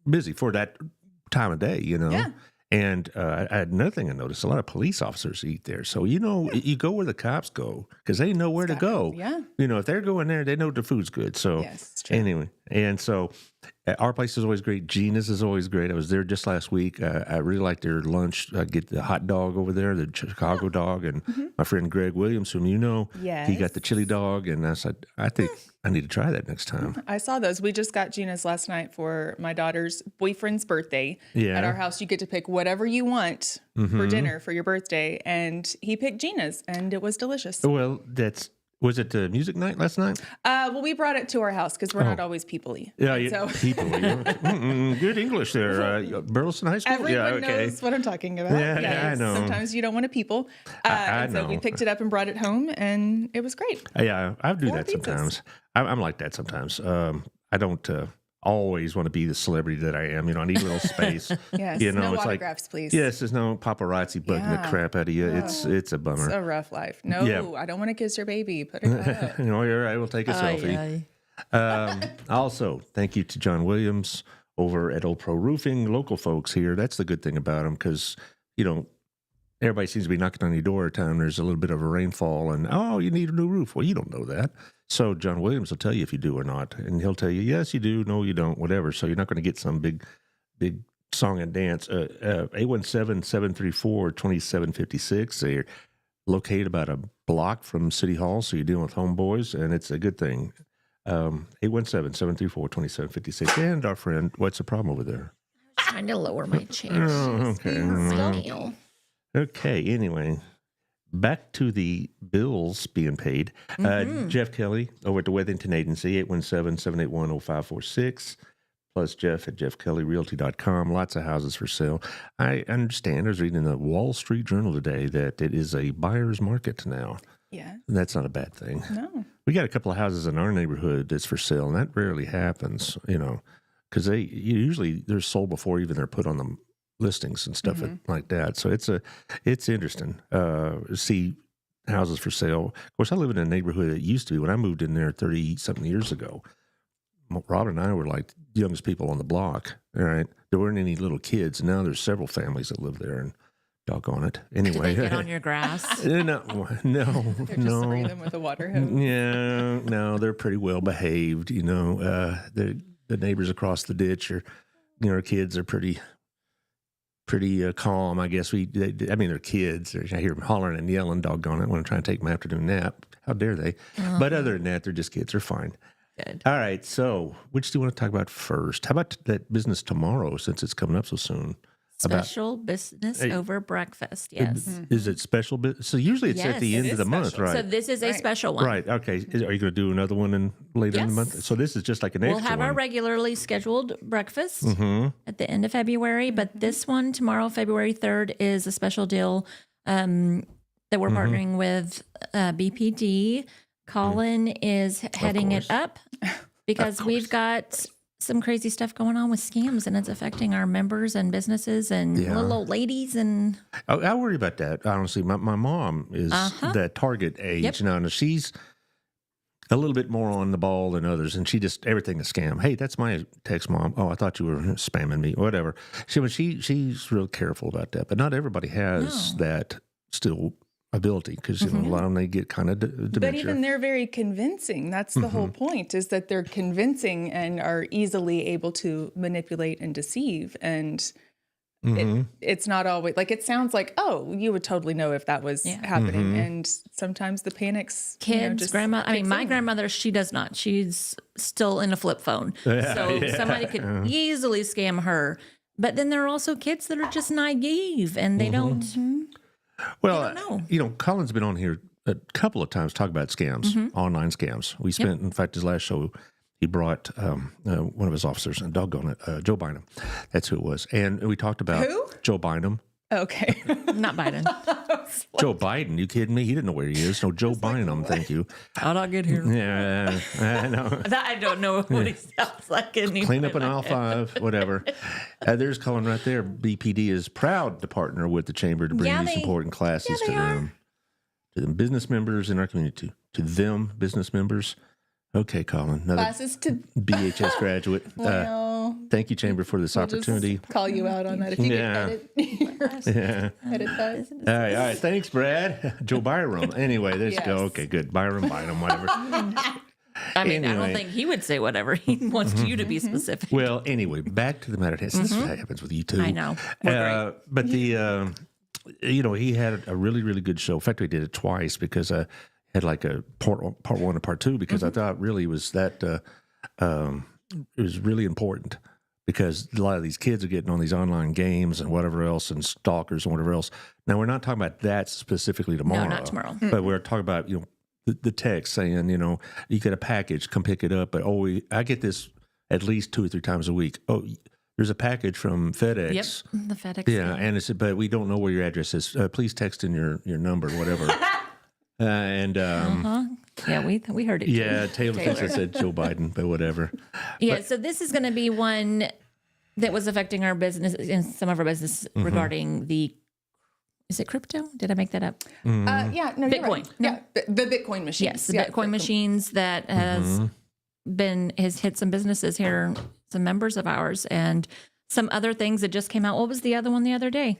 busy for that time of day, Yeah. And I had another thing I noticed: a lot of police officers eat there. So you go where the cops go because they know where to go. Yeah. If they're going there, they know the food's good. So Yes, it's true. anyway, and so our place is always great. Gina's is always great. I was there just last week. I really like their lunch. I get the hot dog over there, the Chicago dog, and my friend Greg Williams, whom he got the chili dog, and I said, I think I need to try that next time. I saw those. We just got Gina's last night for my daughter's boyfriend's birthday. Yeah. At our house, you get to pick whatever you want for dinner for your birthday. And he picked Gina's, and it was delicious. Well, was it the music night last night? Well, we brought it to our house because we're not always people-y. Yeah, So people. Good English there. Burleson High School? everyone knows what I'm talking about. Yeah, I know. Sometimes you don't want to people. I So we know. picked it up and brought it home, and it was great. Yeah, I do 4 that pizzas. sometimes. I'm like that sometimes. I don't always want to be the celebrity that I am. I need a little space. Yes. it's No like, autographs, please. yes, there's no paparazzi bugging the Yeah. crap out of you. It's a bummer. It's a rough life. No, Yeah. I don't want to kiss your baby. Put it up. You're right. We'll take a selfie. Also, thank you to John Williams over at Old Pro Roofing, local folks here. That's the good thing about them because, everybody seems to be knocking on your door every time there's a little bit of a rainfall and, oh, you need a new roof. Well, you don't know that. So John Williams will tell you if you do or not. And he'll tell you, yes, you do. No, you don't, whatever. So you're not going to get some big song and dance. 817-734-2756. They're located about a block from City Hall. So you're dealing with homeboys, and it's a good thing. 817-734-2756. And our friend, what's the problem over there? Trying to lower my chair. Oh, okay. Still. Okay, anyway, back to the bills being paid. Jeff Kelly over at the Wethington Agency, 817-781-0546, plus Jeff at jeffkellyrealty.com. Lots of houses for sale. I understand, I was reading in the Wall Street Journal today that it is a buyer's market now. Yeah. And that's not a bad thing. No. We got a couple of houses in our neighborhood that's for sale, and that rarely happens, because they're sold before even they're put on the listings and stuff like that. So it's interesting to see houses for sale. Of course, I live in a neighborhood that used to be when I moved in there 30-something years ago. Robin and I were like the youngest people on the block. All right, there weren't any little kids. Now there's several families that live there, and doggone it. Anyway, Did they get on your grass? no. They're just spraying them with a water hose. Yeah, no, they're pretty well behaved. The neighbors across the ditch our kids are pretty calm. I guess they're kids. I hear them hollering and yelling, doggone it, when I'm trying to take my afternoon nap. How dare they? But other than that, they're just kids. They're fine. Good. All right. So, which do you want to talk about first? How about that business tomorrow, since it's coming up so soon? Special business over breakfast. Yes. Is it special? So usually it's at the Yes. end It of the is month, special. right? So this is a special one. Right. Okay. Are you going to do another one later in the month? Yes. So this is just like an We'll extra have one. our regularly scheduled breakfast at the end of February, but this one tomorrow, February 3rd, is a special deal that we're partnering with BPD. Colin is heading it up because we've got some crazy stuff going on with scams, and it's affecting our members and businesses and little old ladies. And I worry about that, honestly. My mom is that target age now, and she's a little bit more on the ball than others, and she just, everything is scam. Hey, that's my text, Mom. Oh, I thought you were spamming me, whatever. She's real careful about that, but not everybody has that still ability because a lot of them, they get kind of dementia. But even they're very convincing. That's the whole point, is that they're convincing and are easily able to manipulate and deceive. And it's not always like, it sounds like, oh, you would totally know if that was happening. And sometimes the panics, kids, just grandma. I mean, kicks my in. grandmother, she does not. She's still in a flip phone. So somebody could easily scam her. But then there are also kids that are just naive and they don't. Well, know. Colin's been on here a couple of times talking about scams, online scams. We spent, in fact, his last show, he brought one of his officers, and doggone it, Joe Bynum. That's who it was. And we talked about Who? Joe Bynum. Okay. Not Biden. Joe Biden, you kidding me? He didn't know where he is. No, Joe Bynum, thank you. How'd I get here? Yeah, I know. I don't know what he sounds like anymore. Clean up an aisle 5, whatever. There's Colin right there. BPD is proud to partner with the Chamber to bring these important classes to them. To them business members in our community. To them business members. Okay, Colin. Another Classes to BHS graduate. well, Thank you, Chamber, for this We'll just opportunity. call you out on that if you Yeah. can edit that. All right. Thanks, Brad. Joe Byram. Anyway, let's go. Yes. Okay, good. Byram, whatever. I mean, I don't Anyway. think he would say whatever. He wants you to be specific. Well, anyway, back to the matter. This is what happens with you two. I know. We're great. But the, he had a really, really good show. In fact, we did it twice because I had like a part one and part two because I thought really was that it was really important because a lot of these kids are getting on these online games and whatever else and stalkers and whatever else. Now, we're not talking about that specifically tomorrow. No, not tomorrow. But we're talking about, the text saying, you get a package, come pick it up. But I get this at least 2 or 3 times a week. Oh, there's a package from FedEx. Yep, the FedEx. Yeah, and it's but we don't know where your address is. Please text in your number, whatever. Yeah, we heard it. Yeah, Taylor thinks I said Joe Biden, but whatever. Yeah, so this is going to be one that was affecting our business and some of our business regarding is it crypto? Did I make that up? Yeah, no, you're Bitcoin. right. Yeah, the Bitcoin machines. Yes, the Bitcoin machines that has hit some businesses here, some members of ours, and some other things that just came out. What was the other one the other day?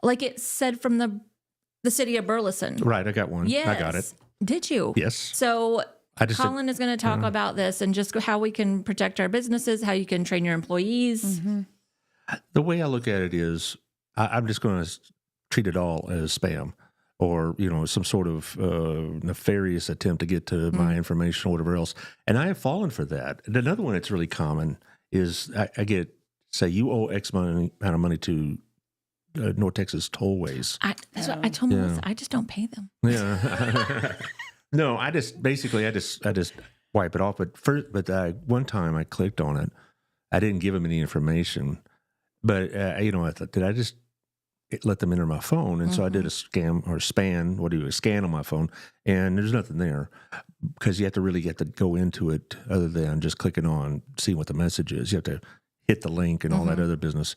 Like it said from the city of Burleson. Right, I got one. Yes. I got it. Did you? Yes. So Colin is going to talk about this and just how we can protect our businesses, how you can train your employees. The way I look at it is I'm just going to treat it all as spam or, some sort of nefarious attempt to get to my information or whatever else. And I have fallen for that. And another one that's really common is I get, say, you owe X amount of money to North Texas tollways. That's what I told Melissa. I just don't pay them. Yeah. No, I just wipe it off. But one time I clicked on it. I didn't give them any information. But, I thought, did I just let them enter my phone? And so I did a scan on my phone, and there's nothing there because you have to really get to go into it other than just clicking on, seeing what the message is. You have to hit the link and all that other business.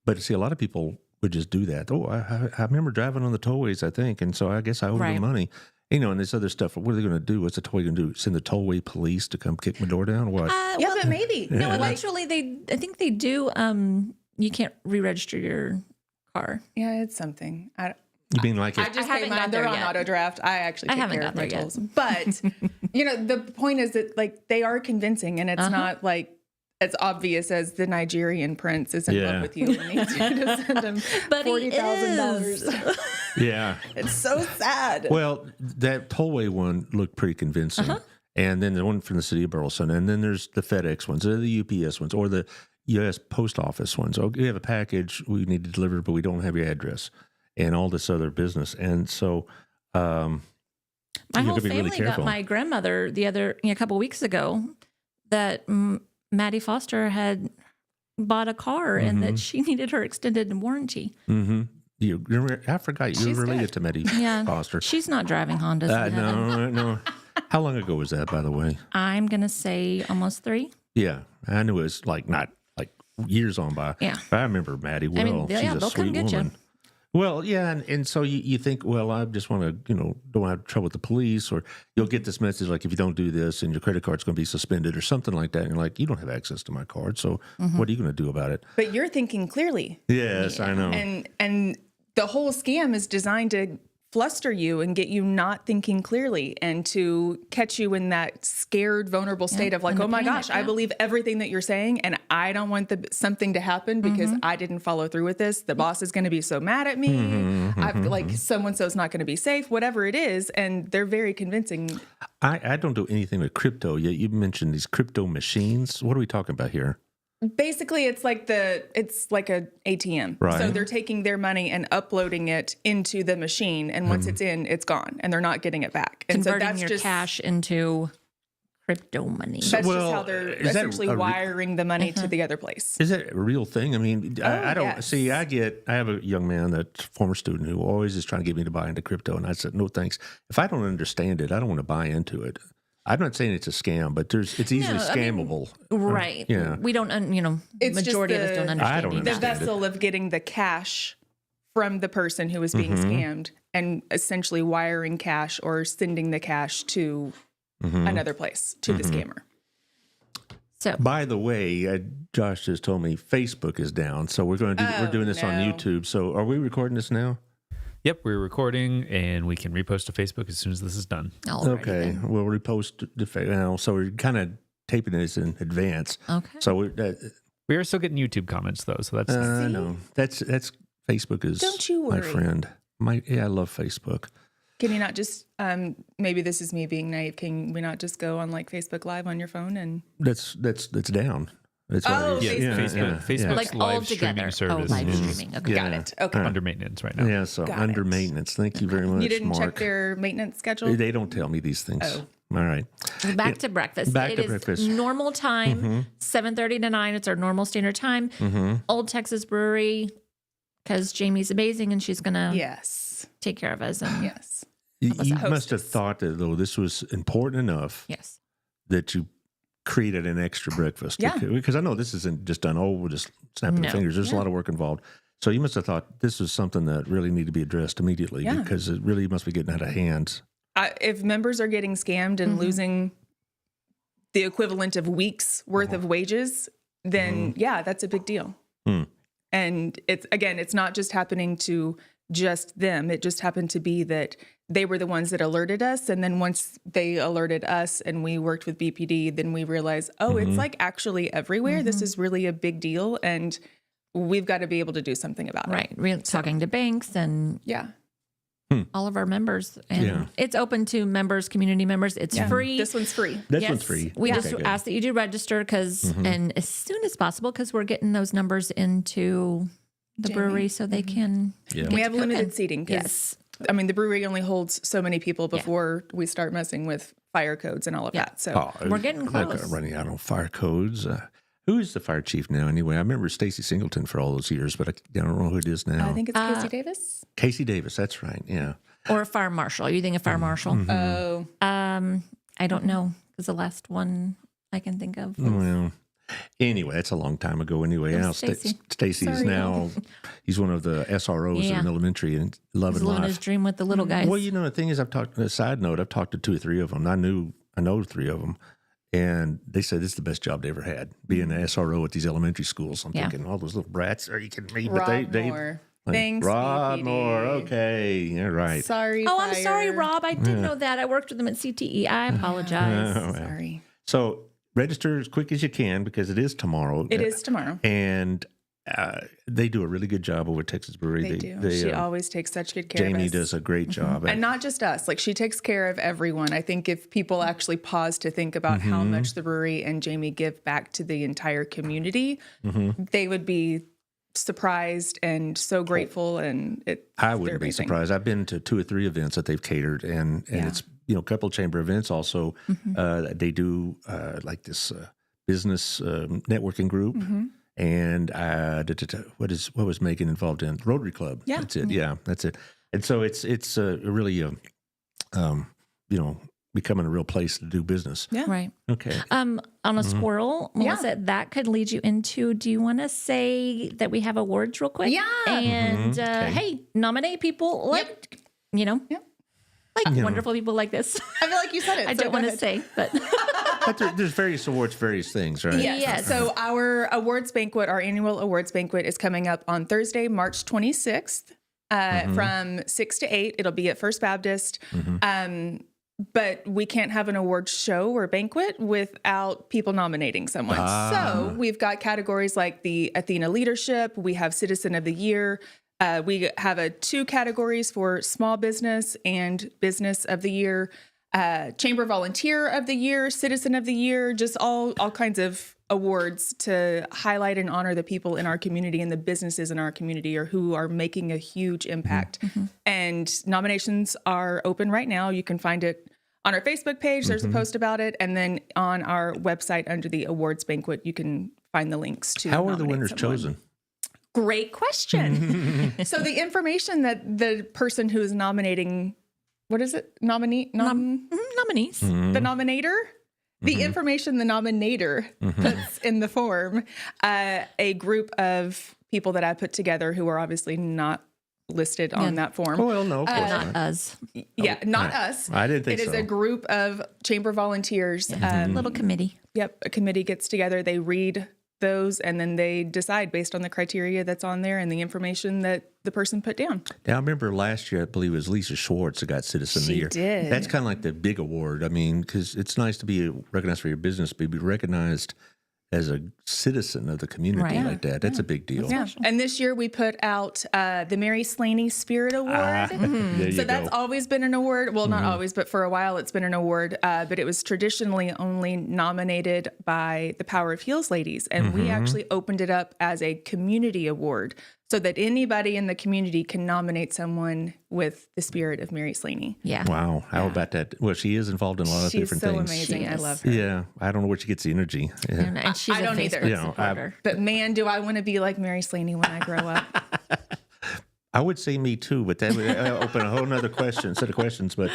But see, a lot of people would just do that. Oh, I remember driving on the tollways, I think, and so I guess I owe them money. And this other stuff. What are they going to do? What's the tollway going to do? Send the tollway police to come kick my door down? What? But maybe. No, eventually I think they do. You can't re-register your car. Yeah, it's something. You mean like I just pay mine. They're on auto draft. I actually take care of my yet. tolls. But the point is that they are convincing, and it's not like as obvious as the Nigerian prince is in love with you and needs you to send him $40,000. Yeah. It's so sad. Well, that tollway one looked pretty convincing. And then the one from the city of Burleson. And then there's the FedEx ones, or the UPS ones, or the U.S. Post Office ones. Oh, we have a package we need to deliver, but we don't have your address. And all this other business. And so my whole family got my grandmother a couple of weeks ago that Maddie Foster had bought a car and that she needed her extended warranty. I forgot you were related to Maddie Foster. She's not driving Hondas. No. How long ago was that, by the way? I'm going to say almost 3. Yeah. I knew it was not years on by. Yeah. But I remember Maddie well. I mean, she's a they'll sweet come get woman. you. Well, yeah, and so you think, well, I just want to, don't have trouble with the police, or you'll get this message like, if you don't do this, and your credit card's going to be suspended, or something like that. And you're like, you don't have access to my card, so what are you going to do about it? But you're thinking clearly. Yes, I know. And the whole scam is designed to fluster you and get you not thinking clearly and to catch you in that scared, vulnerable state of like, oh my gosh, I believe everything that you're saying, and I don't want something to happen because I didn't follow through with this. The boss is going to be so mad at me. I feel like so-and-so's not going to be safe, whatever it is. And they're very convincing. I don't do anything with crypto yet. You mentioned these crypto machines. What are we talking about here? Basically, it's like a ATM. Right. So they're taking their money and uploading it into the machine, and once it's in, it's gone, and they're not getting it back. And converting so that's your cash into crypto money. That's just how they're essentially wiring the money to the other place. Is that a real thing? I mean, I don't see. I have a young man, that's a former student, who always is trying to get me to buy into crypto, and I said, no, thanks. If I don't understand it, I don't want to buy into it. I'm not saying it's a scam, but it's easily scammable. Right. Yeah. We don't, It's majority just of us don't understand. I don't either. The understand vessel of getting the cash from the person who is being scammed and essentially wiring cash or sending the cash to another place, to the scammer. So By the way, Josh just told me Facebook is down, so we're going to we're doing this on no. YouTube. So are we recording this now? Yep, we're recording, and we can repost to Facebook as soon as this is done. alrighty Okay, then. we'll repost the so we're kind of taping this in advance. Okay. So we're We are still getting YouTube comments though, so that's I know that's Facebook is Don't you my worry. friend. I love Facebook. Can you not just, maybe this is me being naive, can we not just go on like Facebook Live on your phone and? That's down. It's Oh, already- yeah, Facebook. Facebook's Like all live together. streaming service live is streaming. Okay. Got it. Okay. under maintenance right now. Yeah, so Got under it. maintenance. Thank you very much, You didn't Mark. check their maintenance schedule? They don't tell me these things. Oh. All right. Back to breakfast. Back It to is breakfast. normal time, 7:30 to 9. It's our normal standard time. Old Texas Brewery, because Jamie's amazing and she's going to Yes. take care of us. And Yes. You us a must have hostess. thought that, though, this was important enough yes. that you created an extra breakfast. Yeah. Because I know this isn't just done, we're just snapping the No. fingers. There's a lot of work involved. So you must have thought this was something that really needed to be addressed immediately Yeah. because it really must be getting out of hand. If members are getting scammed and losing the equivalent of weeks worth of wages, then yeah, that's a big deal. And it's not just happening to just them. It just happened to be that they were the ones that alerted us. And then once they alerted us and we worked with BPD, then we realized, it's like actually everywhere. This is really a big deal. And we've got to be able to do something about it. Right. We're talking to banks and Yeah. all of our members. And Yeah. it's open to members, community members. It's free. This one's free. This Yes. one's free. We Okay, just good. ask that you do register and as soon as possible, because we're getting those numbers into the brewery so they can. Yeah. We have cooking. limited seating because, Yes. I mean, the brewery only holds so many people before we start messing with fire codes and all of Yeah. that. So We're getting Like, close. running out on fire codes. Who is the fire chief now anyway? I remember Stacy Singleton for all those years, but I don't know who it is now. I think it's Casey Davis. Casey Davis, that's right. Yeah. Or a fire marshal. You think a fire marshal? Oh, I don't know because the last one I can think of was Well, anyway, that's a long time ago. Anyway, It now was Stacy. Stacy is Sorry. now he's one of the SROs Yeah. in elementary and loving living life. his dream with the little guys. Well, the thing is, I've talked. A side note, I've talked to 2 or 3 of them. I know 3 of them, and they said this is the best job they ever had, being an SRO at these elementary schools. I'm Yeah. thinking, all those little brats. Are you kidding me? Rob they Moore. like, Thanks, Rob BPD. Moore. Okay, yeah, right. Sorry. Oh, I'm sorry, fire. Rob. I didn't know that. I worked with them at CTE. I apologize. Oh, well. Sorry. So register as quick as you can because it is tomorrow. It is tomorrow. And they do a really good job over at Texas Brewery. They do. She always takes such good care of Jamie us. does a great job. And not just us. Like she takes care of everyone. I think if people actually pause to think about how much the brewery and Jamie give back to the entire community, they would be surprised and so grateful. And I they're wouldn't be amazing. surprised. I've been to 2 or 3 events that they've catered, and Yeah. it's a couple chamber events also. They do like this business networking group. And what was Megan involved in? Rotary Club. Yeah. That's it. Yeah, that's it. And so it's really becoming a real place to do business. Yeah. Right. Okay. On a squirrel, Melissa, that could lead you into, do you want to say that we have awards real quick? Yeah. And Okay. hey, nominate people like, Yep. like wonderful people like this. I feel like you said it. I so don't go want to ahead. say, but But there's various awards, various things, right? Yes. Yes. So our awards banquet, our annual awards banquet is coming up on Thursday, March 26th from 6 to 8. It'll be at First Baptist. But we can't have an awards show or banquet without people nominating someone. So we've got categories like the Athena Leadership. We have Citizen of the Year. We have 2 categories for Small Business and Business of the Year. Chamber Volunteer of the Year, Citizen of the Year, just all kinds of awards to highlight and honor the people in our community and the businesses in our community or who are making a huge impact. And nominations are open right now. You can find it on our Facebook page. There's a post about it. And then on our website under the awards banquet, you can find the links to How are the nominate winners someone. chosen? Great question. So the information that the person who is nominating, what is it? nominees. The nominator, the information the nominator puts in the form, a group of people that I put together who are obviously not listed on that form. Well, no, of course Not not. us. Yeah, not us. I didn't think It is so. a group of chamber volunteers. Little committee. Yep, a committee gets together. They read those, and then they decide based on the criteria that's on there and the information that the person put down. Now, I remember last year, I believe it was Lisa Schwartz that got Citizen of the She Year. did. That's kind of like the big award. I mean, because it's nice to be recognized for your business, but be recognized as a citizen of the community Right. like that. That's a big deal. Yeah, and this year we put out the Mary Slaney Spirit Award. There you So that's go. always been an award. Well, not always, but for a while it's been an award. But it was traditionally only nominated by the Power of Heels ladies. And we actually opened it up as a community award so that anybody in the community can nominate someone with the spirit of Mary Slaney. Yeah. Wow. How about that? Well, she is involved in a lot of She's different so things. amazing. She I is. love her. Yeah. I don't know where she gets the energy. Yeah. And she's I a don't either. Facebook You know, supporter. But man, do I want to be like Mary Slaney when I grow up. I would say me too, but that would open a whole nother set of questions. But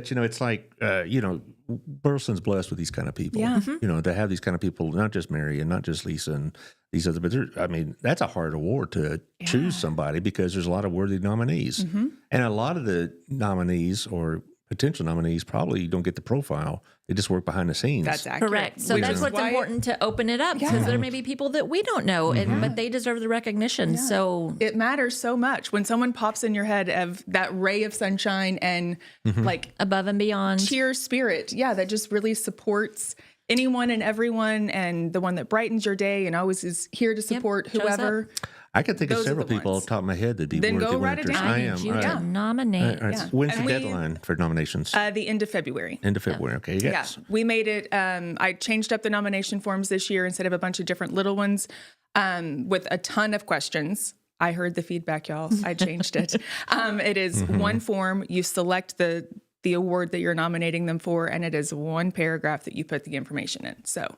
you know, it's like you know, Burleson's blessed with these kind of people. Yeah. You know, to have these kind of people, not just Mary and not just Lisa and these other, but I mean, that's a hard award to choose somebody because there's a lot of worthy nominees, and a lot of the nominees or potential nominees probably don't get the profile. They just work behind the scenes. That's accurate. Correct. So Which that's is what's why- important to open it up because there may be people that we don't know, but they deserve the recognition. So It matters so much when someone pops in your head of that ray of sunshine and like above and beyond. cheer spirit. Yeah, that just really supports anyone and everyone, and the one that brightens your day and always is here to support shows whoever. I can think of Those are several the people ones. off the top of my head that'd be Then worthy go write it winners. down. I I am. need you All to right. nominate. All right. Yeah. When's the And we- deadline for nominations? The end of February. End of February. Okay. Yes. Yeah, we made it. I changed up the nomination forms this year instead of a bunch of different little ones with a ton of questions. I heard the feedback, y'all. I changed it. It is one form. You select the award that you're nominating them for, and it is one paragraph that you put the information in. So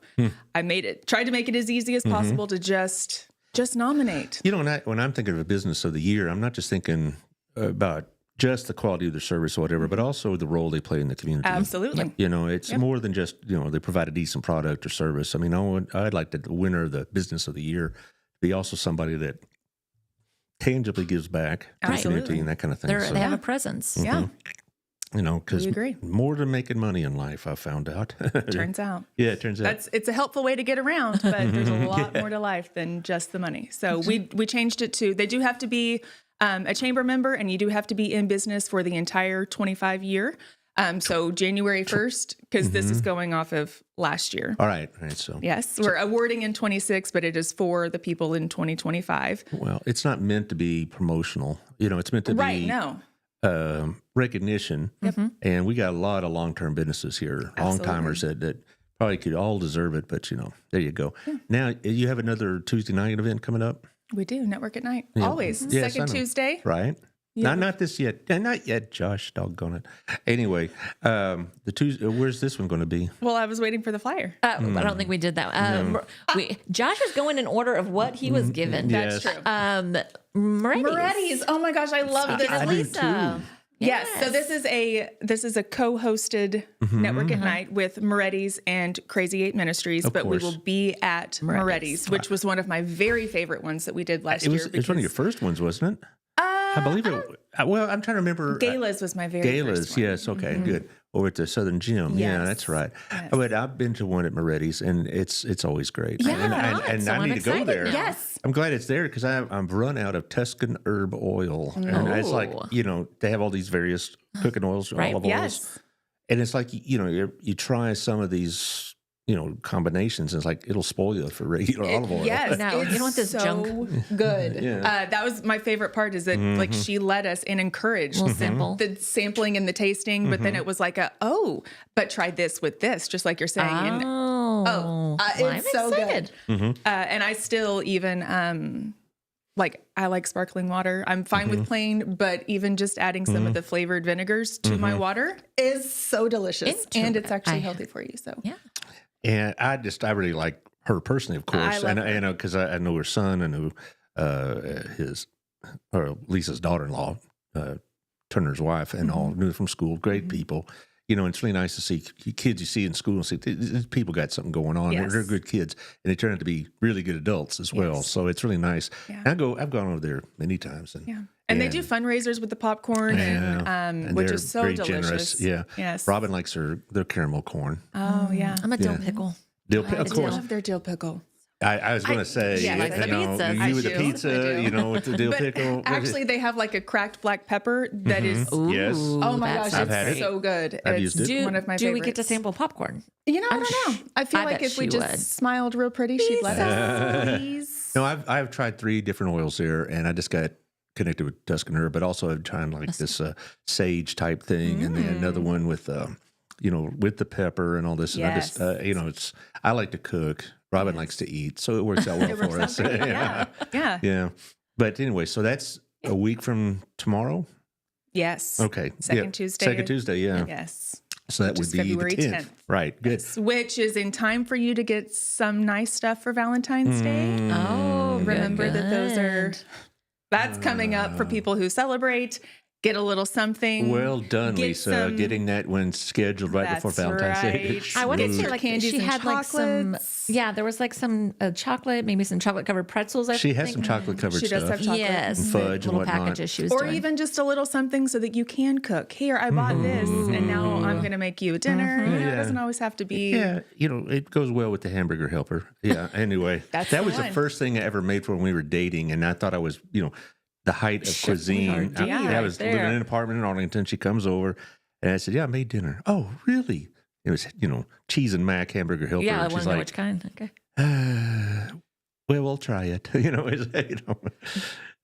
I tried to make it as easy as possible to just nominate. You know, when I'm thinking of a business of the year, I'm not just thinking about just the quality of their service or whatever, but also the role they play in the community. Absolutely. You know, it's more than just, you know, they provide a decent product or service. I mean, I'd like the winner of the business of the year to be also somebody that tangibly gives back to the Absolutely. community and that kind of thing. They have a presence. Yeah, you know, because We agree. more than making money in life, I found out. turns out. Yeah, it turns out. It's a helpful way to get around, but there's a lot more to life than just the money. So we changed it to, they do have to be a chamber member, and you do have to be in business for the entire 25 year. So January 1st, because this is going off of last year. All right. So, Yes, we're awarding in 26, but it is for the people in 2025. well, it's not meant to be promotional. You know, it's meant to Right, be no. Recognition. And we got a lot of long-term businesses here, long-timers that probably could all deserve it. But, you know, there you go. Now, you have another Tuesday night event coming up, We do, Network at Night. Always. Yes, I Second know. Tuesday. right? Not this yet. Not yet, Josh. Doggone it. Anyway, the Tuesday. Where's this one going to be? Well, I was waiting for the flyer. I don't think we did that. Josh was going in order of what he was given. Yes. That's true. Moretti's. Moretti's. Oh my gosh, I love this. I do Lisa. Yes. So this is a co-hosted Network at Night with Moretti's and Crazy 8 Ministries, but we course. will be at Moretti's, which was one of my very favorite ones that we did last year. It was one of your first ones, wasn't it? I believe it. Well, I'm trying to remember. Gala's was my very Galas, first one. yes, okay, good. Over at the Southern Gym, yeah, Yes. that's right. Yes. But I've been to one at Moretti's, and it's always great. Yeah, and so I I'm need to go excited there. now. Yes. I'm glad it's there because I've run out of Tuscan herb oil, and it's like they have all these various cooking oils, Right. olive oils, Yes. and it's like you try some of these combinations, and it's like it'll spoil you for regular olive oil. Yes, No, you it's don't want this so junk. good. Yeah. That was my favorite part. Is that like she let us and encouraged Little simple. the sampling and the tasting, but then it was like but try this with this, just like you're saying. And Oh, it's well, I'm so excited. good. And I still even I like sparkling water. I'm fine with plain, but even just adding some of the flavored vinegars to my water is so delicious, and it's actually healthy for you. So Yeah. And I really like her personally, of course. love And her. I know because I know her son and who Lisa's daughter-in-law, Turner's wife, and all knew from school. Great people. it's really nice to see kids you see in school and see these people got something going on. Yes. They're good kids, and they turn out to be really good adults as well. Yes. So it's really nice. Yeah. I've gone over there many times, and they do fundraisers with the popcorn, and which they're is so very delicious. generous. Yeah. Yes. Robin likes their caramel corn. Oh yeah. I'm a dill pickle. Of I course. love their dill pickle. I was going to say, yeah, like the pizzas. you I with the do. pizza, I do. with the dill But pickle. actually, they have like a cracked black pepper that is. Yes. Oh my gosh, I've had it's it. so good. I've It's used it. one of my Do favorites. we get to sample popcorn? I don't know. I feel I like bet if we she just would. smiled real pretty, she'd let us. Please. No, I've tried 3 different oils there, and I just got connected with Tuscan herb, but also I've tried like this sage type thing, and then another one with with the pepper and all this. And I just I like to cook. Robin likes to eat, so it works out well for us. Yeah. Yeah. But anyway, so that's a week from tomorrow. Yes. Okay. Second Tuesday. Second Tuesday. Yeah. Yes. So that Which would is be February the 10th. 10th. Right. Good. Which is in time for you to get some nice stuff for Valentine's Day. Oh, Remember that those are. That's coming up for people who celebrate. Get a little something. Well done, Get Lisa. some- Getting that one scheduled right before That's Valentine's Day. right. I want to Get say your like candies she and had like some, chocolates. there was like some chocolate, maybe some chocolate covered pretzels. I She has think. some chocolate covered She does stuff. have chocolate. Yes, And the fudge and little whatnot. packages she was Or doing. even just a little something so that you can cook. Here, I bought this, and now I'm going to make you a dinner. Mm-hmm. It doesn't always have to be. Yeah, it goes well with the hamburger helper. Yeah. Anyway, That's that the was the one. first thing I ever made for when we were dating, and I thought I was, the height of cuisine. RD I right was living there. in an apartment in Arlington. She comes over, and I said, "Yeah, I made dinner." Oh, really? It was, cheese and mac hamburger helper. Yeah, I and want she's to know like, which kind. Okay. well, we'll try it. But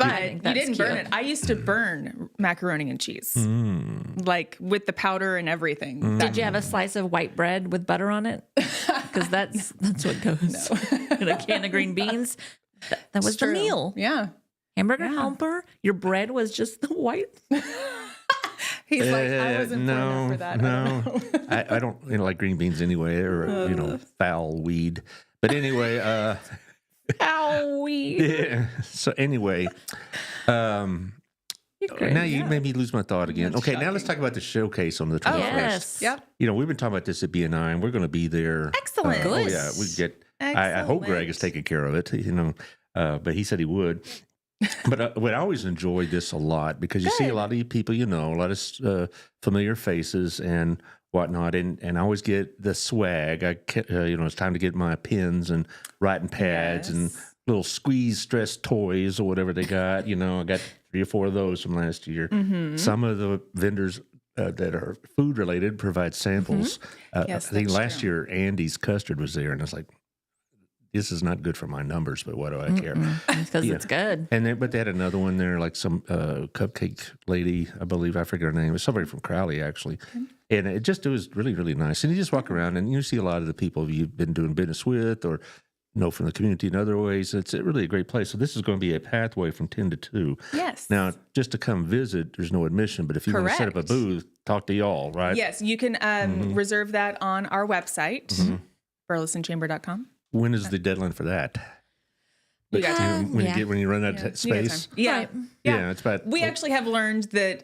I think you that's didn't burn cute. it. I used to burn macaroni and cheese, like with the powder and everything. Did you have a slice of white bread with butter on it? Because that's what goes in a can of green beans. That was the True. meal. Yeah. Hamburger helper. Your bread was just the white. He's like, I wasn't born enough for that. No, I don't like green beans anyway, or foul weed. But anyway, Owie. yeah. So anyway, now you made me lose my thought again. Okay, now let's talk about the showcase on the 21st. Yes. Yep. We've been talking about this at BNI, and we're going to be there. Excellent. Oh Good. yeah, we get. I hope Greg is taking care of it. But he said he would. But I always enjoy this a lot because you see a lot of people, a lot of familiar faces and whatnot, and I always get the swag. It's time to get my pens and writing pads and little squeeze stress toys or whatever they got. I got 3 or 4 of those from last year. Mm-hmm. Some of the vendors that are food related provide samples. Yes, I think that's last true. year Andy's custard was there, and I was like, this is not good for my numbers, but what do I care? Because it's good. But they had another one there, like some cupcake lady, I believe. I forget her name. It was somebody from Crowley, actually. And it was really, really nice. And you just walk around and you see a lot of the people you've been doing business with or know from the community in other ways. It's really a great place. So this is going to be a pathway from 10 to 2. Yes. Now, just to come visit, there's no admission. But if you want to set up a Correct. booth, talk to y'all, right? Yes, you can reserve that on our website, burlesonchamber.com. When is the deadline for that? You got time. When you run out of You got space? time. Yeah. Right. Yeah, it's about. We actually have learned that,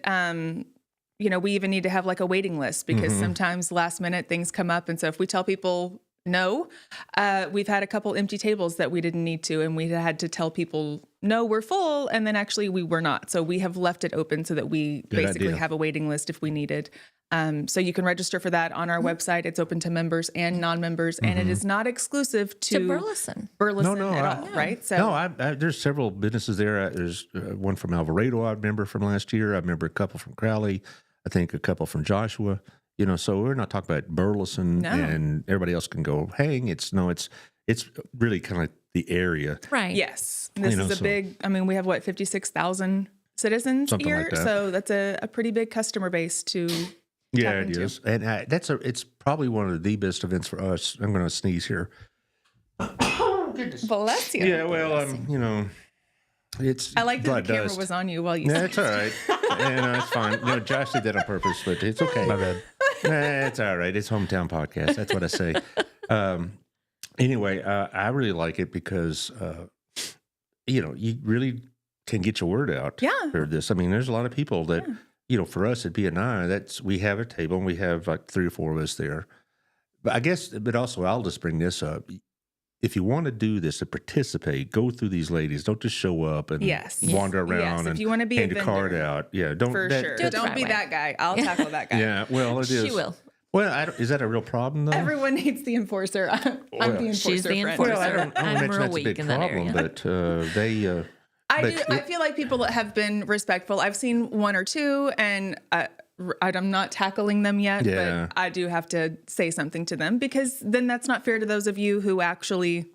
we even need to have like a waiting list because sometimes last minute things come up. And so if we tell people no, we've had a couple empty tables that we didn't need to, and we had to tell people, no, we're full. And then actually we were not. So we have left it open so that we basically idea. have a waiting list if we needed. So you can register for that on our website. It's open to members and non-members, and it is not exclusive to Burleson. Burleson No, at all, right? So No, there's several businesses there. There's one from Alvarado I remember from last year. I remember a couple from Crowley. I think a couple from Joshua. So we're not talking about Burleson and everybody else can go hang. It's really kind of like the area. Right. yes, this is a so- big. I mean, we have 56,000 citizens Something here, like that. so that's a pretty big customer base to. Yeah, tap it into. is. And it's probably one of the best events for us. I'm going to sneeze here. Bless you. Yeah, well, it's I like that blood the camera dust. was on you while you. Yeah, it's all right. It's fine. Josh did that on purpose, but it's okay. My bad. It's all right. It's hometown podcast. That's what I say. Anyway, I really like it because, you really can get your word out Yeah. for this. I mean, there's a lot of people that for us at BNI, we have a table and we have like 3 or 4 of us there. But also I'll just bring this up. If you want to do this to participate, go through these ladies. Don't just show up and wander around and if you want to be hand a your card vendor, out. Yeah, don't for sure. Do it the Don't right be way. that guy. I'll tackle that guy. Yeah, well, it is. She will. Well, is that a real problem though? Everyone needs the enforcer. I'm the enforcer. She's the friend. enforcer. Well, I don't I'm mention real that's a weak big in that problem, area. but they. I feel like people have been respectful. I've seen 1 or 2, and I'm not tackling them yet, Yeah. but I do have to say something to them, because then that's not fair to those of you who actually,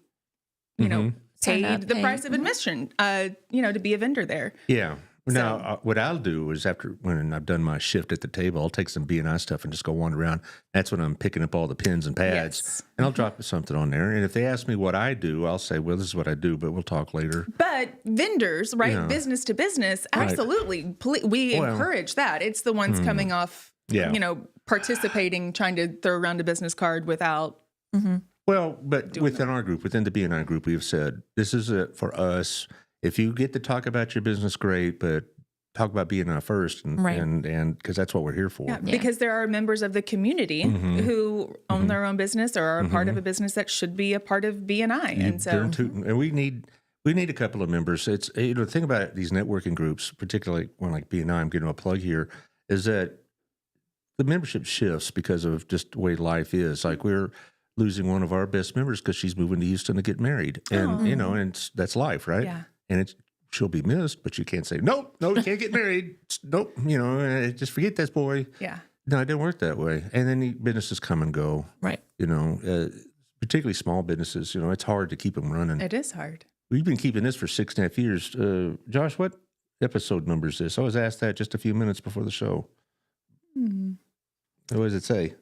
Signed up, paid the paid. price of admission, to be a vendor there. Yeah. Now, what I'll do is when I've done my shift at the table, I'll take some B&I stuff and just go wander around. That's when I'm picking up all the pens and pads, Yes. and I'll drop something on there. And if they ask me what I do, I'll say, well, this is what I do, but we'll talk later. But vendors, right? Yeah. Business to business, absolutely. We encourage that. It's the ones coming off, Yeah. participating, trying to throw around a business card without. Well, but within our group, within the B&I group, we've said, this is it for us. If you get to talk about your business, great, but talk about B&I first, and because that's what we're here for. Yeah, because there are members of the community who own their own business or are a part of a business that should be a part of BNI. And so, And we need a couple of members. It's the thing about these networking groups, particularly one like BNI, I'm giving a plug here, is that the membership shifts because of just the way life is. Like we're losing one of our best members because she's moving to Houston to get married, and and that's life, right? Yeah. And she'll be missed, but you can't say no, you can't get married. Nope, just forget this boy. yeah. No, it didn't work that way. And then the businesses come and go. Right. Particularly small businesses. It's hard to keep them running. It is hard. We've been keeping this for 6.5 years. Josh, what episode number is this? I was asked that just a few minutes before the show. What does it say?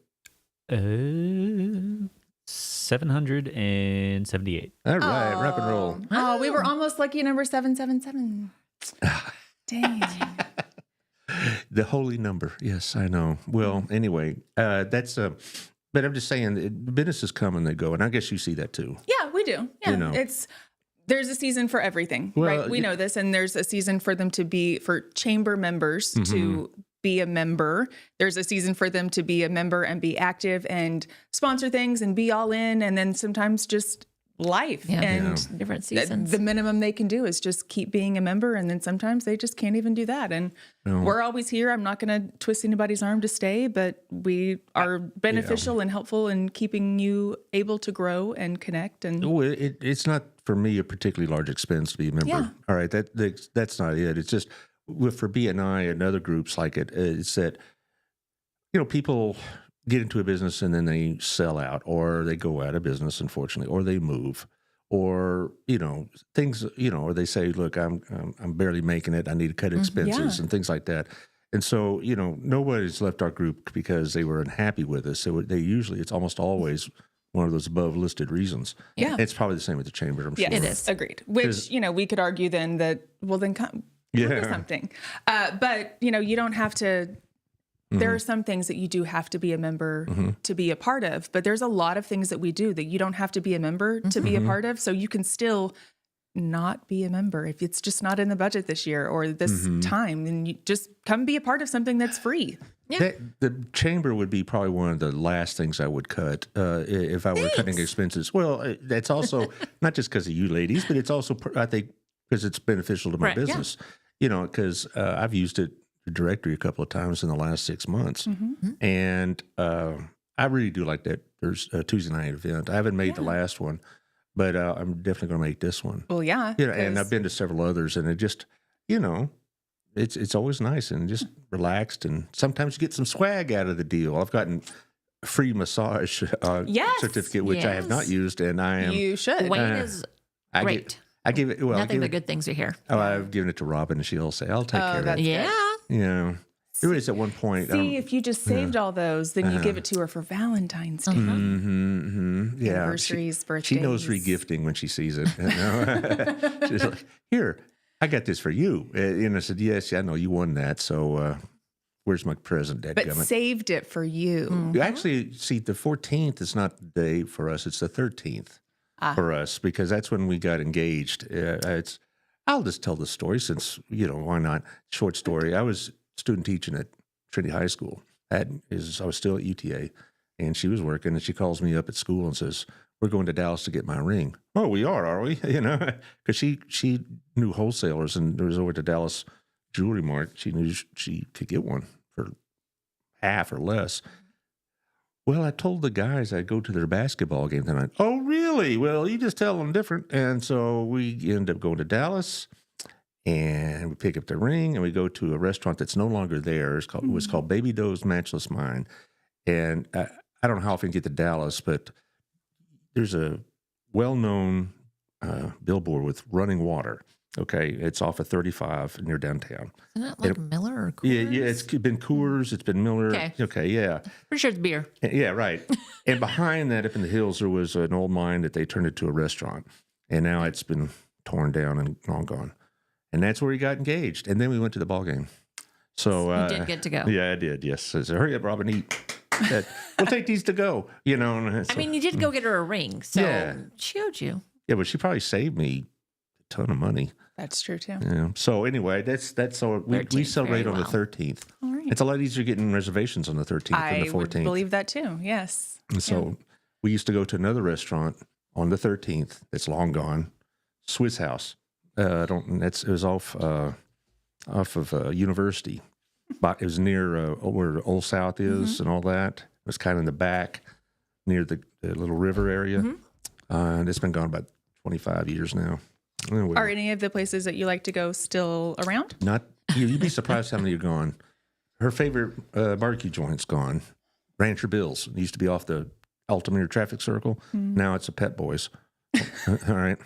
778. All right, rock and roll. Oh, we were almost lucky number 777. Dang. The holy number. Yes, I know. Well, anyway, that's but I'm just saying, businesses come and they go, and I guess you see that too. Yeah, we do. Yeah, there's a season for everything, Well, right? We know this, and there's a season for them for chamber members to be a member. There's a season for them to be a member and be active and sponsor things and be all in, and then sometimes just life and different seasons. the minimum they can do is just keep being a member, and then sometimes they just can't even do that. And we're always here. I'm not going to twist anybody's arm to stay, but we are beneficial and helpful in keeping you able to grow and connect. And It's not for me a particularly large expense to be a member. Yeah. All right, that's not it. It's just for BNI and other groups like it, it's that people get into a business and then they sell out, or they go out of business, unfortunately, or they move, or things, or they say, look, I'm barely making it, I need to cut expenses and things like that. And so nobody's left our group because they were unhappy with us. So it's almost always one of those above listed reasons. Yeah. It's probably the same with the chamber, I'm sure. yes, It is. agreed. Which we could argue then that then come do something, but you don't have to. There are some things that you do have to be a member to be a part of, but there's a lot of things that we do that you don't have to be a member to be a part of. So you can still not be a member if it's just not in the budget this year or this time, then you just come be a part of something that's free. Yeah. The chamber would be probably one of the last things I would cut if I were cutting expenses. Well, that's also not just because of you ladies, but it's also, I think, because it's beneficial to my Right, yeah. business. Because I've used it, the directory, a couple of times in the last 6 months. And I really do like that. There's a Tuesday night event. I haven't made the last one, but I'm definitely going to make this one. Well, yeah. And I've been to several others, and it just, it's always nice and just relaxed. And sometimes you get some swag out of the deal. I've gotten a free massage certificate, which I have not Yes. used, and I am. You should. Wayne is I great. I give it. Well, Nothing but good things are here. I've given it to Robin, and she'll say, "I'll take care of that's it." Yeah. Yeah. There is at one point. See, if you just saved all those, then you give it to her for Valentine's Day. Yeah, Anniversaries, birthdays. She knows regifting when she sees it. She's like, "Here, I got this for you." And I said, "Yes, I know you won that. So where's my present, But dadgummit?" saved it for you. You actually see the 14th is not the day for us; it's the 13th for us because that's when we got engaged. I'll just tell the story since why not? Short story. I was student teaching at Trinity High School. I was still at UTA, and she was working, and she calls me up at school and says, "We're going to Dallas to get my ring." "Oh, we are we?" Because she knew wholesalers, and there was over to Dallas Jewelry Mart. She knew she could get one for half or less. Well, I told the guys I'd go to their basketball game tonight. "Oh, really? Well, you just tell them different." And so we end up going to Dallas, and we pick up the ring, and we go to a restaurant that's no longer there. It was called Baby Doe's Matchless Mine. And I don't know how often you get to Dallas, but there's a well-known billboard with running water. Okay, it's off of 35 near downtown. Isn't it like Miller or Coors? Yeah, it's been Coors, it's been Miller. Okay, yeah. Pretty sure it's beer. Yeah, right. And behind that, up in the hills, there was an old mine that they turned into a restaurant. And now it's been torn down and long gone. And that's where he got engaged. And then we went to the ball game. So You did get to go. Yeah, I did. Yes. So, hurry up, Robin, eat. We'll take these to go. So, I mean, you did go get her a ring, so Yeah. she owed you. yeah, but she probably saved me a ton of money. That's true too. Yeah. So anyway, that's so we 13th, celebrate very on the well. 13th. All right. It's a lot easier getting reservations on the 13th than I the would 14th. believe that too. Yes. And so we used to go to another restaurant on the 13th. That's long gone. Swiss House. It was off of University. But it was near where Old South is and all that. It was kind of in the back near the little river area. And it's been gone about 25 years now. Anyway, Are any of the places that you like to go still around? you'd be surprised how many are gone. Her favorite barbecue joint's gone. Rancher Bill's. It used to be off the Altamira traffic circle. Now it's a Pet Boys. All right.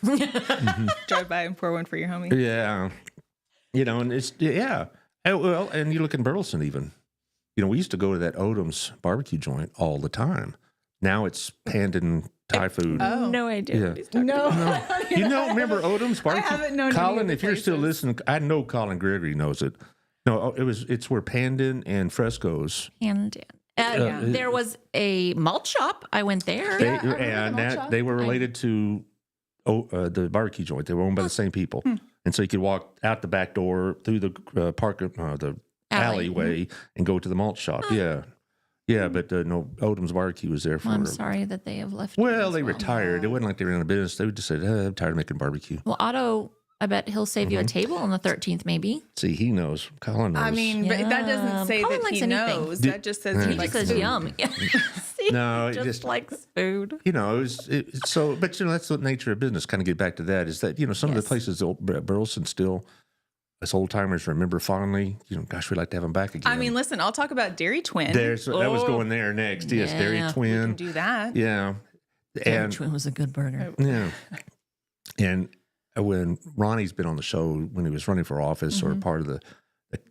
Drive by and pour one for your homie. Yeah. And it's, yeah. Well, and you look in Burleson even. We used to go to that Odom's barbecue joint all the time. Now it's Pandan Thai food. Oh. No idea. Yeah. What he's talking No. about. You don't remember Odom's barbecue? haven't known any Colin, of the if you're still places. listening, I know Colin Gregory knows it. No, it's where Pandan and Fresco's. And there was a malt shop. I went there. They, I remember the and malt that shop. they were related to the barbecue joint. They were owned by the same people, and so you could walk out the back door through the the alleyway and go to the malt shop. Yeah, but no, Odom's barbecue was there for. Well, I'm sorry that they have left. Well, as they retired. It wasn't like they were in a business. They just said, "I'm tired of making barbecue." Well, Otto, I bet he'll save you a table on the 13th, maybe. See, he knows. Colin knows. I mean, but that doesn't say Colin that likes he anything. knows. That just says He he likes just says food. yum. Yeah. See, No, it just just- likes food. it was so. But that's the nature of business. Kind of get back to that is that some of the Yes. places Burleson still, as old timers remember fondly. Gosh, we'd like to have them back again. I mean, listen, I'll talk about Dairy Twin. that was going there next. Yes, Dairy Yeah. We Twin. can do that. Yeah, Dairy and Twin was a good burger. yeah, and when Ronnie's been on the show when he was running for office or part of the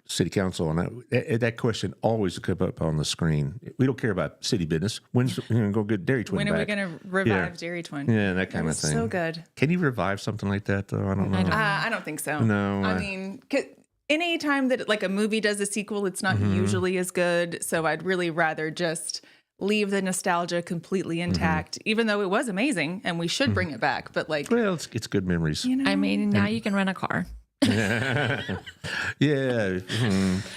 city council, and that question always comes up on the screen. We don't care about city business. When's go get Dairy Twin When are back? we going to revive Dairy Twin? Yeah, that kind of thing. So good. Can you revive something like that though? I don't know. I don't think so. No, I mean, any time that like a movie does a sequel, it's not usually as good. So I'd really rather just leave the nostalgia completely intact, even though it was amazing and we should bring it back. But like, well, it's good memories. I mean, now you can rent a car. Yeah,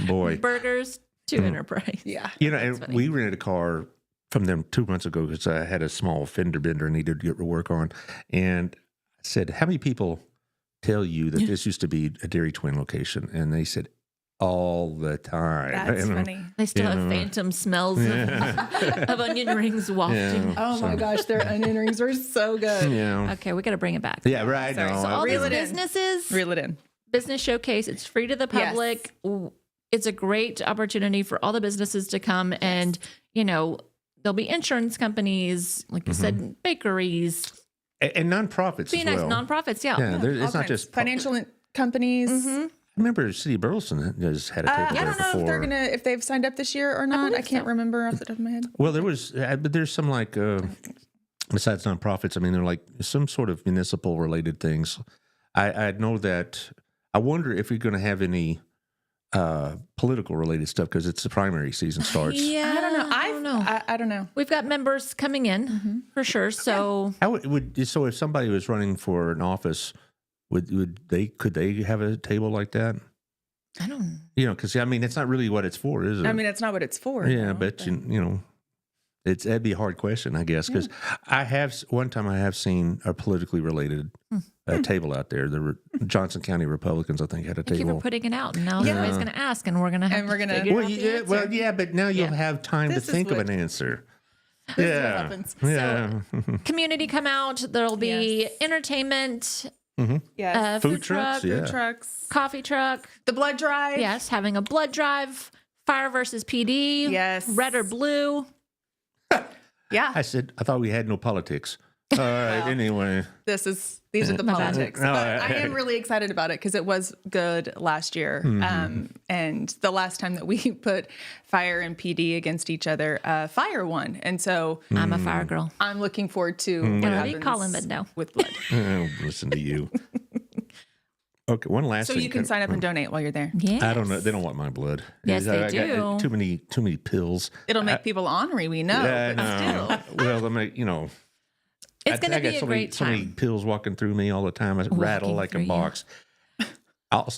boy. Burgers to Enterprise. yeah. And we rented a car from them 2 months ago because I had a small fender bender I needed to get work on. And I said, how many people tell you that this used to be a Dairy Twin location? And they said, all the time. That's funny. They still have phantom smells of onion rings wafting. Yeah. Oh my gosh, their onion rings were so good. Yeah. Okay, we got to bring it back. Yeah, right. Sorry. No, So All I- these Reel it in. businesses, Reel it in. business showcase, it's free to the public. It's a great opportunity for all the businesses to come and, there'll be insurance companies, like you said, bakeries, and nonprofits be as nice well. nonprofits. Yeah. Yeah, All it's not kinds. just financial companies. I remember City of Burleson has had a table I there don't know before. if they've signed up this year or not. I can't remember off the top of my head. Well, there was, but there's some like, besides nonprofits, I mean, they're like some sort of municipal related things. I know that, I wonder if we're going to have any political related stuff because it's the primary season starts. Yeah. I don't know. I don't know. I don't know. We've got members coming in for sure. So How so if somebody was running for an office, could they have a table like that? I don't. Because I mean, it's not really what it's for, is it? I mean, it's not what it's for. yeah, no, but that'd be a hard question, I guess, because one time I have seen a politically related table out there. There were Johnson County Republicans, I think, had a Thank you table. for putting it out. And now somebody's going to ask, and we're going to have to figure Well, out the answer. yeah, but now you'll have time This to is think of what- an answer. This is what happens. Yeah. Community come out. There'll be Yes. entertainment, Yes. food trucks, truck, yeah. Food trucks. coffee truck. The blood drive. Yes, having a blood drive. Fire versus PD. Yes. Red or blue. Yeah. I thought we had no politics. All right, Well, anyway. These are the My bad. politics. No, But I am really excited about it because it was good last year. And the last time that we put fire and PD against each other, fire won. And so I'm a fire girl. I'm looking forward to what Whatever happens you call him, but no. with blood. Oh, listen to you. Okay, one last So thing. you can sign up and donate while you're there. Yes. I don't know. They don't want my blood. Yes, they I got do. too many pills. It'll make people ornery, we know. Yeah, but I still. know. Well, I mean, It's going to I got be a so many, great so many time. pills walking through me all the time. I rattle like through a you. box.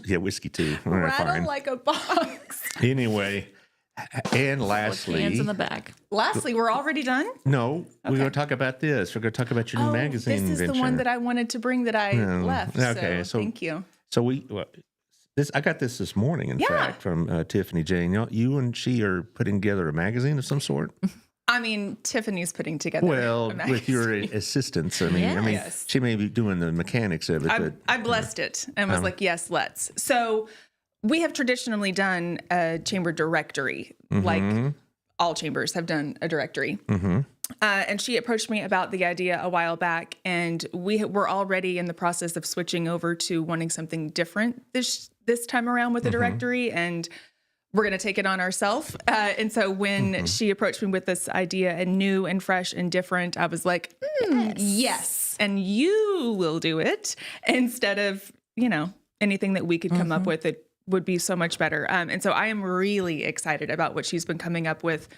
Whiskey too. All right, Rattle fine. like a box. Anyway, and Hands lastly, in the bag. Lastly, we're already done? no, we're going to talk about this. We're going to talk about your new magazine this is venture. the one that I wanted to bring that I left. Okay, so- thank you. So I got this morning, in fact, from Tiffany Jane. You and she are putting together a magazine of some sort. I mean, Tiffany's putting together. Well, a with your magazine. assistance, I mean, Yes. she may be doing the mechanics of it, but I blessed it and was like, yes, let's. So we have traditionally done a chamber directory, like all chambers have done a directory. And she approached me about the idea a while back, and we were already in the process of switching over to wanting something different this time around with the directory, and we're going to take it on ourselves. And so when she approached me with this idea and new and fresh and different, I was like, yes, and you will do it instead of, anything that we could come up with that would be so much better. And so I am really excited about what she's been coming up with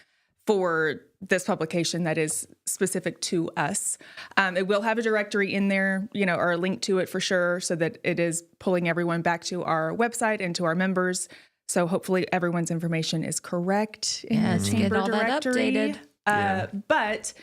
for this publication that is specific to us. It will have a directory in there, or a link to it for sure, so that it is pulling everyone back to our website and to our members. So hopefully everyone's information is correct in Yes, the get chamber all that directory. updated. But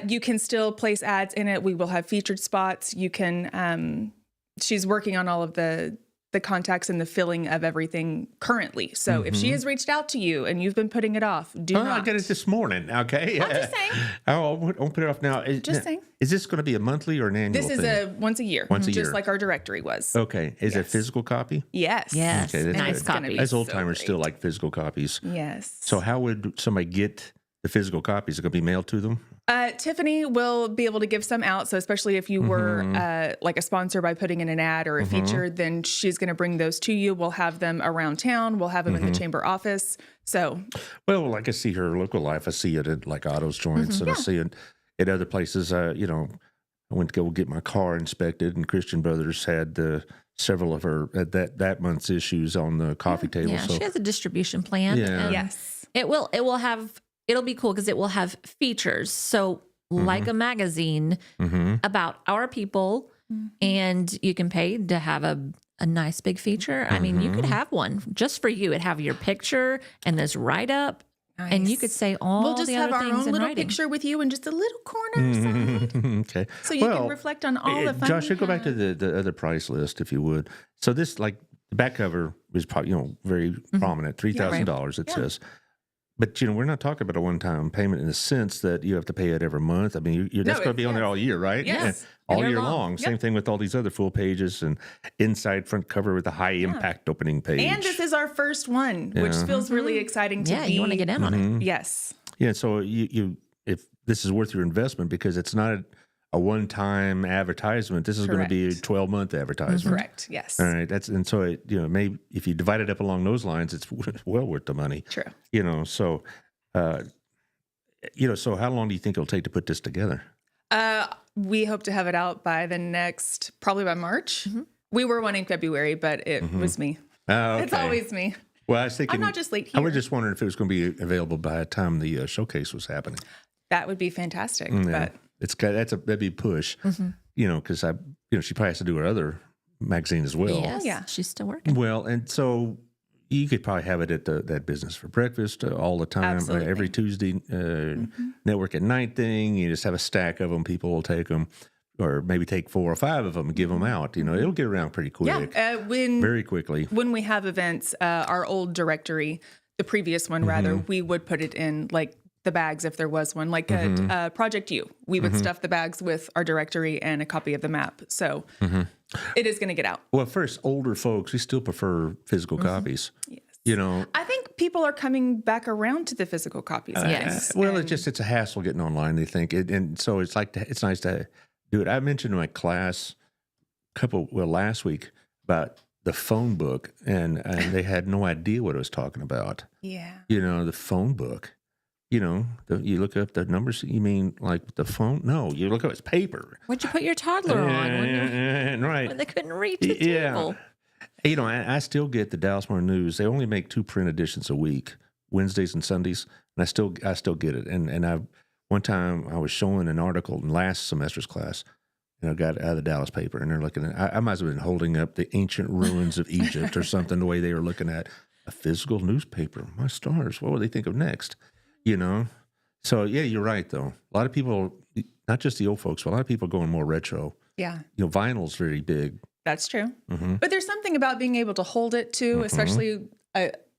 you can still place ads in it. We will have featured spots. You can, she's working on all of the contacts and the filling of everything currently. So if she has reached out to you and you've been putting it off, do I not. got it this morning. Okay, I'm just saying. I won't put it off now. Just saying. Is this going to be a monthly or an annual? This is thing? a once a year, Once a just year. like our directory was. Okay. Is it a Yes. physical copy? Yes. Yes. Okay, that's Nice good. gonna copy. be As old so timers great. still like physical copies. Yes. So how would somebody get the physical copies? Is it going to be mailed to them? Tiffany will be able to give some out. So especially if you were like a sponsor by putting in an ad or a feature, then she's going to bring those to you. We'll have them around town. We'll have them in the chamber office. So Well, like I see her local life. I see it at like Otto's Joints, and I see it at other places. I went to go get my car inspected, and Christian Brothers had several of her that month's issues on the coffee table. Yeah, So she has a distribution plan. Yeah. and yes. It'll be cool because it will have features. So like a magazine about our people, and you can pay to have a nice big feature. I mean, you could have one just for you. It'd have your picture and this write up, and you could say all We'll just the have other our things own in little writing. picture with you in just a little corner side. okay. So you can reflect on all the fun Josh, we go back to the other price list if you would. So this, like the back cover is probably very prominent, $3,000 it says. But we're not talking about a one-time payment in the sense that you have to pay it every month. I mean, that's going to be on there all year, right? Yes. All Year year long. long. Same thing with all these other full pages and inside front cover with a high impact opening page. And this is our first one, which feels really exciting to Yeah, be. you want to get in on it. Yes. Yeah, so you if this is worth your investment because it's not a one-time advertisement. This is going to be a Correct. 12-month advertisement. Correct. Yes. All right, so it, maybe if you divide it up along those lines, it's well worth the money. True. So so how long do you think it'll take to put this together? We hope to have it out by probably by March. We were wanting February, but it was me. Oh, It's always me. well. I was thinking I'm not just late I here. was just wondering if it was going to be available by the time the showcase was happening. That would be fantastic. Yeah, But that'd be a push. Because she probably has to do her other magazine as well. Yes, yeah. she's still working. Well, and so you could probably have it at that business for breakfast all the time, Absolutely. every Tuesday network at night thing. You just have a stack of them. People will take them, or maybe take 4 or 5 of them and give them out. It'll get around pretty quick, very quickly. When we have events, our old directory, the previous one rather, we would put it in like the bags if there was one, like at Project U. We would stuff the bags with our directory and a copy of the map. So it is going to get out. Well, first, older folks, we still prefer physical copies. Yes. I think people are coming back around to the physical copies. Yes. Well, it's a hassle getting online, they think. And so it's nice to do it. I mentioned in my class last week about the phone book, and they had no idea what I was talking about. Yeah. The phone book. You look up the numbers. You mean like the phone? No, you look up it's paper. What'd you put your toddler on right. when they couldn't reach the table? I still get the Dallas Morning News. They only make 2 print editions a week, Wednesdays and Sundays, and I still get it. And one time I was showing an article in last semester's class, and I got out of the Dallas paper, and they're looking at. I might have been holding up the ancient ruins of Egypt or something. The way they were looking at a physical newspaper. My stars, what would they think of next? So yeah, you're right though. A lot of people, not just the old folks, but a lot of people are going more retro. Yeah. Vinyl's very big. That's true. But there's something about being able to hold it too, especially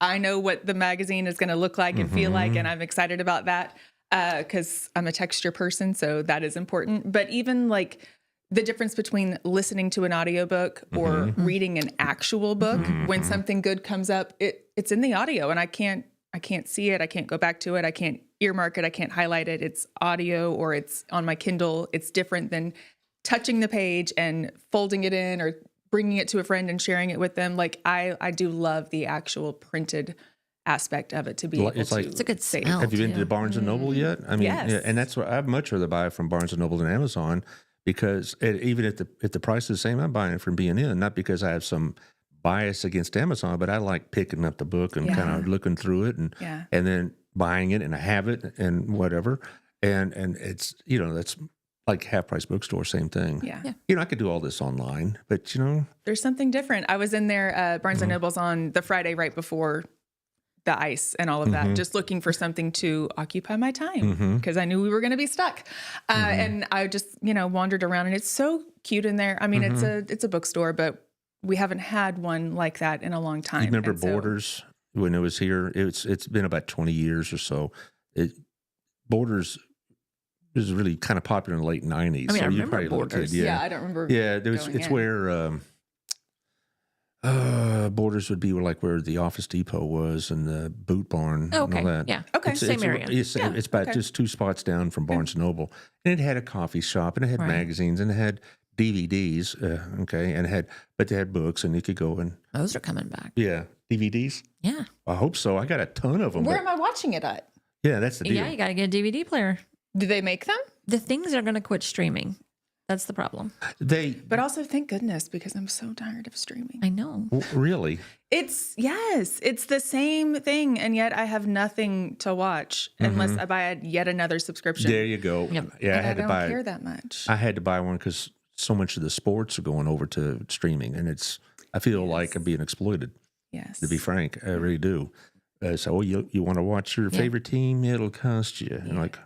I know what the magazine is going to look like and feel like, and I'm excited about that because I'm a texture person, so that is important. But even like the difference between listening to an audiobook or reading an actual book, when something good comes up, it's in the audio and I can't see it. I can't go back to it. I can't earmark it. I can't highlight it. It's audio or it's on my Kindle. It's different than touching the page and folding it in or bringing it to a friend and sharing it with them. Like I do love the actual printed aspect of it to be able It's to. like- It's a good save. smell. Have you been to Barnes and Noble yet? I mean, Yes. and that's what I'd much rather buy from Barnes and Noble than Amazon because even if the price is the same, I'm buying it from B&N, not because I have some bias against Amazon, but I like picking up the book and kind of looking through it and then buying it, and I have it and whatever. And it's, that's like Half Price Bookstore, same thing. Yeah. I could do all this online, but There's something different. I was in there, Barnes and Noble's on the Friday right before the ice and all of that, just looking for something to occupy my time because I knew we were going to be stuck. And I just, wandered around, and it's so cute in there. I mean, it's a bookstore, but we haven't had one like that in a long time. you remember And so- Borders when it was here? It's been about 20 years or so. Borders was really kind of popular in the late 90s. I mean, so I you remember probably a little Borders. kid, Yeah, I don't remember. Yeah, going it's in. where Borders would be where the Office Depot was and the Boot Barn Oh, and okay. all that. Yeah. Okay. Same area. It's about just 2 spots down from Barnes & Noble. And it had a coffee shop, and it had Right. magazines, and it had DVDs, but they had books, and you could go and, Those are coming back. DVDs? Yeah. I hope so. I got a ton of them. Where but- am I watching it at? yeah, that's the deal. Yeah, you got to get a DVD player. Do they make them? The things are going to quit streaming. That's the problem. But also, thank goodness, because I'm so tired of streaming. I know. Really? It's the same thing, and yet I have nothing to watch unless I buy yet another subscription. There you go. Yep. Yeah, And I had to don't buy. care that much. I had to buy one because so much of the sports are going over to streaming, and I feel like I'm being exploited. Yes. To be frank, I really do. So, you want to watch your favorite team? It'll cost you. And like,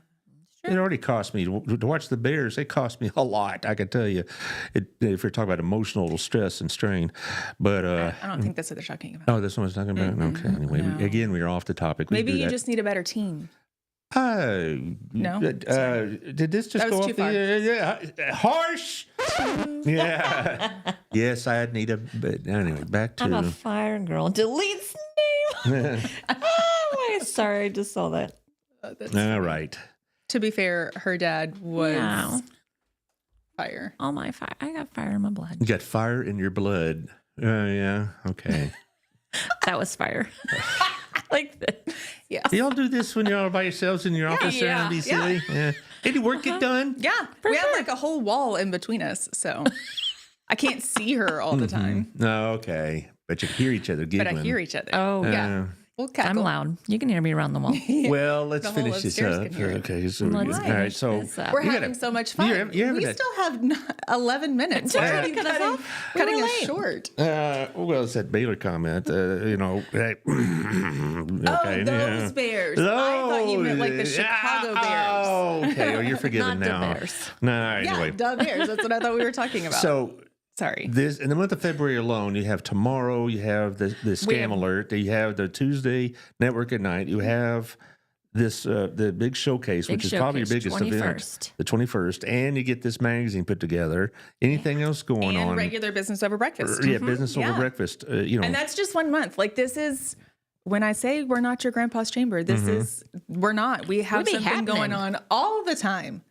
it already cost me to watch the Bears. It cost me a lot. I can tell you, if you're talking about emotional stress and strain. But I don't think that's what they're talking about. that's what I was talking about. Okay. Anyway, No. we are off the topic. We Maybe do you that. just need a better team. No. Did this just That go was off too far. the harsh? Yeah. Yes, I need a. But anyway, back to. I'm a fire girl. Deletes name. Oh, sorry. I just saw that. All right. To be fair, her dad was Yeah. fire. All my fire. I got fire in my blood. You got fire in your blood. Yeah. Okay. That was fire. Like this. Yes. Do y'all do this when you're all by yourselves in your office there in DC? Yeah. Any work get done? Yeah. We have like a whole wall in between us, so I can't see her all the time. No. Okay. But you hear each other But giggling. I hear each other. Oh, yeah. We'll I'm cackle. loud. You can hear me around the wall. Well, let's The whole finish this upstairs up. can hear it. Okay, so Let's all right, finish so this up. We're You having gotta- so much fun. you're having We a- still have 11 minutes. Why Yeah. are you Cut us cutting, off? We cutting were us late. short? well, it's that Baylor comment. Hey, okay, those Bears. I thought you meant like the Chicago Bears. Oh, okay. Oh, you're forgiven Not the now. Bears. No, Yeah, anyway. the Bears. That's what I thought we were talking about. So Sorry. this in the month of February alone, you have tomorrow, you have the scam have- alert, you have the Tuesday network at night, you have this the big showcase, which is probably your biggest event, 21st. the 21st, and you get this magazine put together. Anything else going And on? regular business over breakfast. Yeah, business over Yeah. breakfast. You know, And that's just 1 month. Like this is when I say we're not your grandpa's chamber, this is we're not. We have be something going happening. on all the time.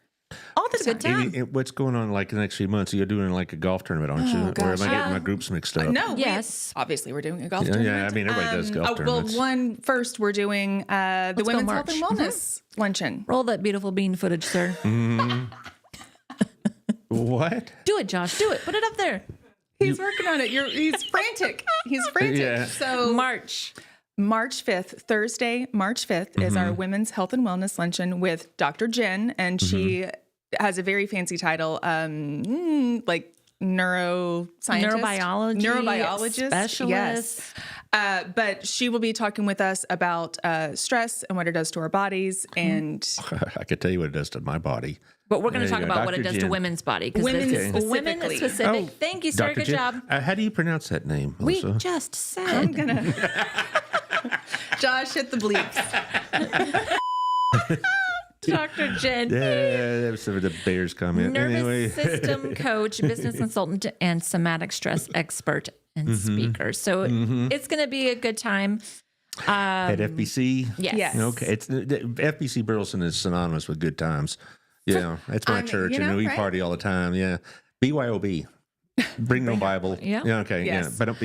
All the time. good time. what's going on like the next few months? You're doing like a golf tournament, aren't you? Or gosh, am I getting yeah. my groups mixed up? No, Yes. obviously we're doing a golf Yeah, tournament. yeah, I mean, everybody does golf tournaments. Well, first we're doing the go Women's Health and March. Wellness Luncheon. Roll that beautiful bean footage, sir. What? Do it, Josh. Do it. Put it up there. He's working on it. He's frantic. He's frantic. Yeah. So March. March 5th, Thursday, March 5th is our Women's Health and Wellness Luncheon with Dr. Jen, and she has a very fancy title, like neuroscientist, neurobiologist, specialist. Yes. But she will be talking with us about stress and what it does to our bodies, and I could tell you what it does to my body. But we're going There to you talk go. about what it Dr. does to Jen. women's body. Because Women this is women specifically. specific. Thank you, sir. Dr. Good Jen. job. How do you pronounce that name, We Melissa? just I'm said. gonna. Josh, hit the bleeps. Dr. Jen. Yeah, that was some of the Bears comment. Nervous Anyway. system coach, business consultant, and somatic stress expert and speaker. So it's going to be a good time. At FBC? Yes. Yes. Okay. It's the FBC Burleson is synonymous with good times. Yeah, that's my church, you know, and we right? party all the time. Yeah. BYOB. Bring no Bible. Yeah. Okay. Yes. Yeah. But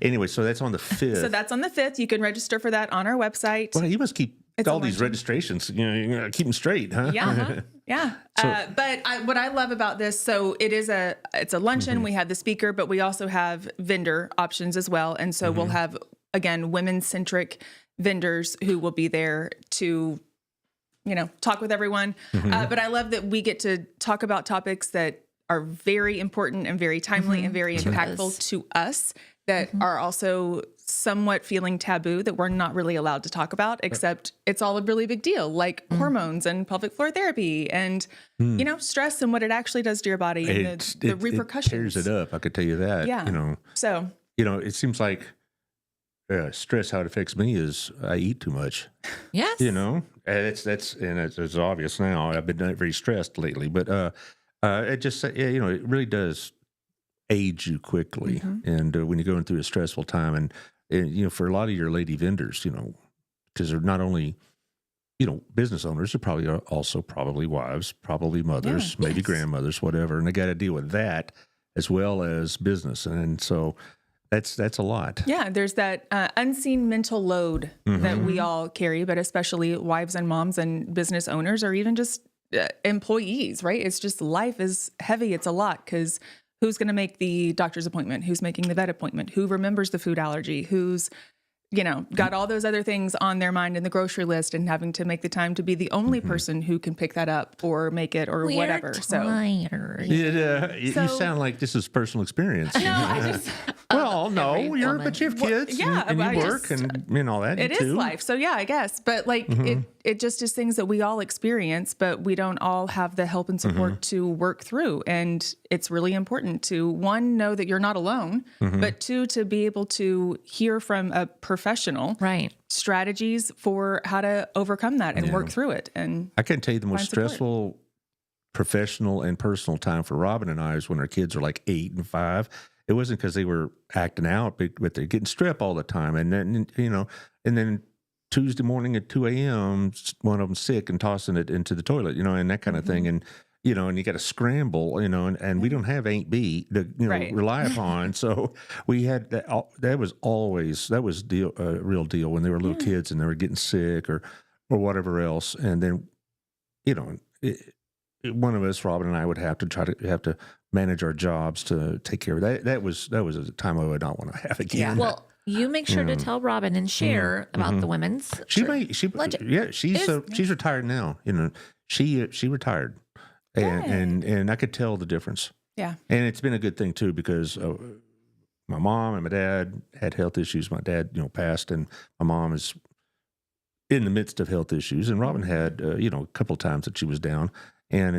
anyway, so that's on the 5th. So that's on the 5th. You can register for that on our website. Well, you must keep It's all a these luncheon. registrations. You know, keep them straight, huh? Yeah, yeah. But what I love about this, so it's a luncheon. We have the speaker, but we also have vendor options as well. And so we'll have, again, women-centric vendors who will be there to, talk with everyone. But I love that we get to talk about topics that are very important and very timely and very impactful to us that are also somewhat feeling taboo that we're not really allowed to talk about, except it's all a really big deal, like hormones and pelvic floor therapy and, stress and what it actually does to your body and the repercussions. It tears it up. I could tell you that. Yeah. So, It seems like stress, how it affects me is I eat too much. Yes. And it's obvious now. I've been very stressed lately, but it just it really does age you quickly, and when you're going through a stressful time, and for a lot of your lady vendors, because they're not only business owners, they're probably also probably wives, probably mothers, maybe grandmothers, whatever, and they got to deal with that as well as business, and so. That's a lot. yeah, there's that unseen mental load that we all carry, but especially wives and moms and business owners or even just employees, right? It's just life is heavy. It's a lot because who's going to make the doctor's appointment? Who's making the vet appointment? Who remembers the food allergy? Who's, got all those other things on their mind in the grocery list and having to make the time to be the only person who can pick that up or make it or We're whatever. tired. You So- sound like this is personal experience. No, I just... Well, no, every woman. but you have kids, yeah, and I you just- work, and all that. It too. is life. So yeah, I guess. But like it just is things that we all experience, but we don't all have the help and support to work through. And it's really important to, one, know that you're not alone, but two, to be able to hear from a professional Right. strategies for how to overcome that and work through it. And I can tell you the most Find support. stressful professional and personal time for Robin and I is when our kids are like 8 and 5. It wasn't because they were acting out, but they're getting strep all the time. And then, and then Tuesday morning at 2 a.m., one of them sick and tossing it into the toilet, and that kind of thing. And, and you got to scramble, and we don't have Aunt B to, Right. rely upon. So we had that was a real deal when they were little kids and they were getting sick or whatever else. And then, one of us, Robin and I, would have to manage our jobs to take care of that. That was a time I would not want to have again. Well, you make sure to tell Robin and share about the women's. Luncheon. Yeah, she's retired now. You know, she retired, and I could tell the difference. Yeah. And it's been a good thing too, because my mom and my dad had health issues. My dad, passed, and my mom is in the midst of health issues. And Robin had, a couple of times that she was down, and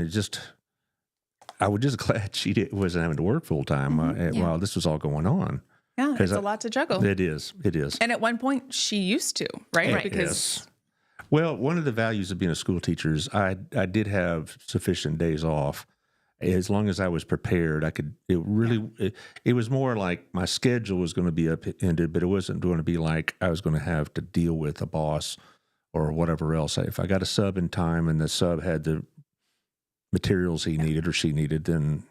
I was just glad she wasn't having to work full time while this was all going on. Yeah, it's a lot to juggle. It is. And at one point, she used to, right? Because, well, one of the values of being a school teacher is I did have sufficient days off. As long as I was prepared, I could. It was more like my schedule was going to be upended, but it wasn't going to be like I was going to have to deal with a boss or whatever else. If I got a sub in time and the sub had the materials he needed or she needed, then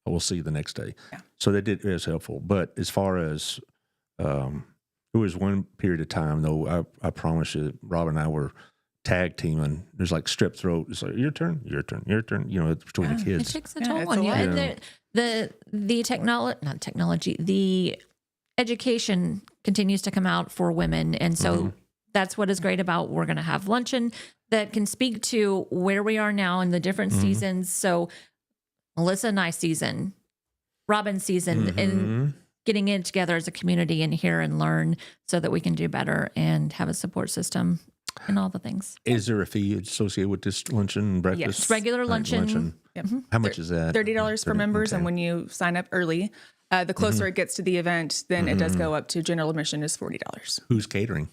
we'll see you the next day. Yeah. So it was helpful. But as far as it was one period of time, though, I promise you, Rob and I were tag teaming. There's like strep throat. It's like your turn, between the kids. It takes a toll on you. And the education continues to come out for women. And so that's what is great about we're going to have luncheon that can speak to where we are now in the different seasons. So Melissa and I season, Robin's season, and getting it together as a community and hear and learn so that we can do better and have a support system and all the things. Is there a fee associated with this luncheon and breakfast? Yes, regular luncheon. Yep. How much is that? $30 for members, and when you sign up early, the closer it gets to the event, then it does go up to general admission is $40. Who's catering?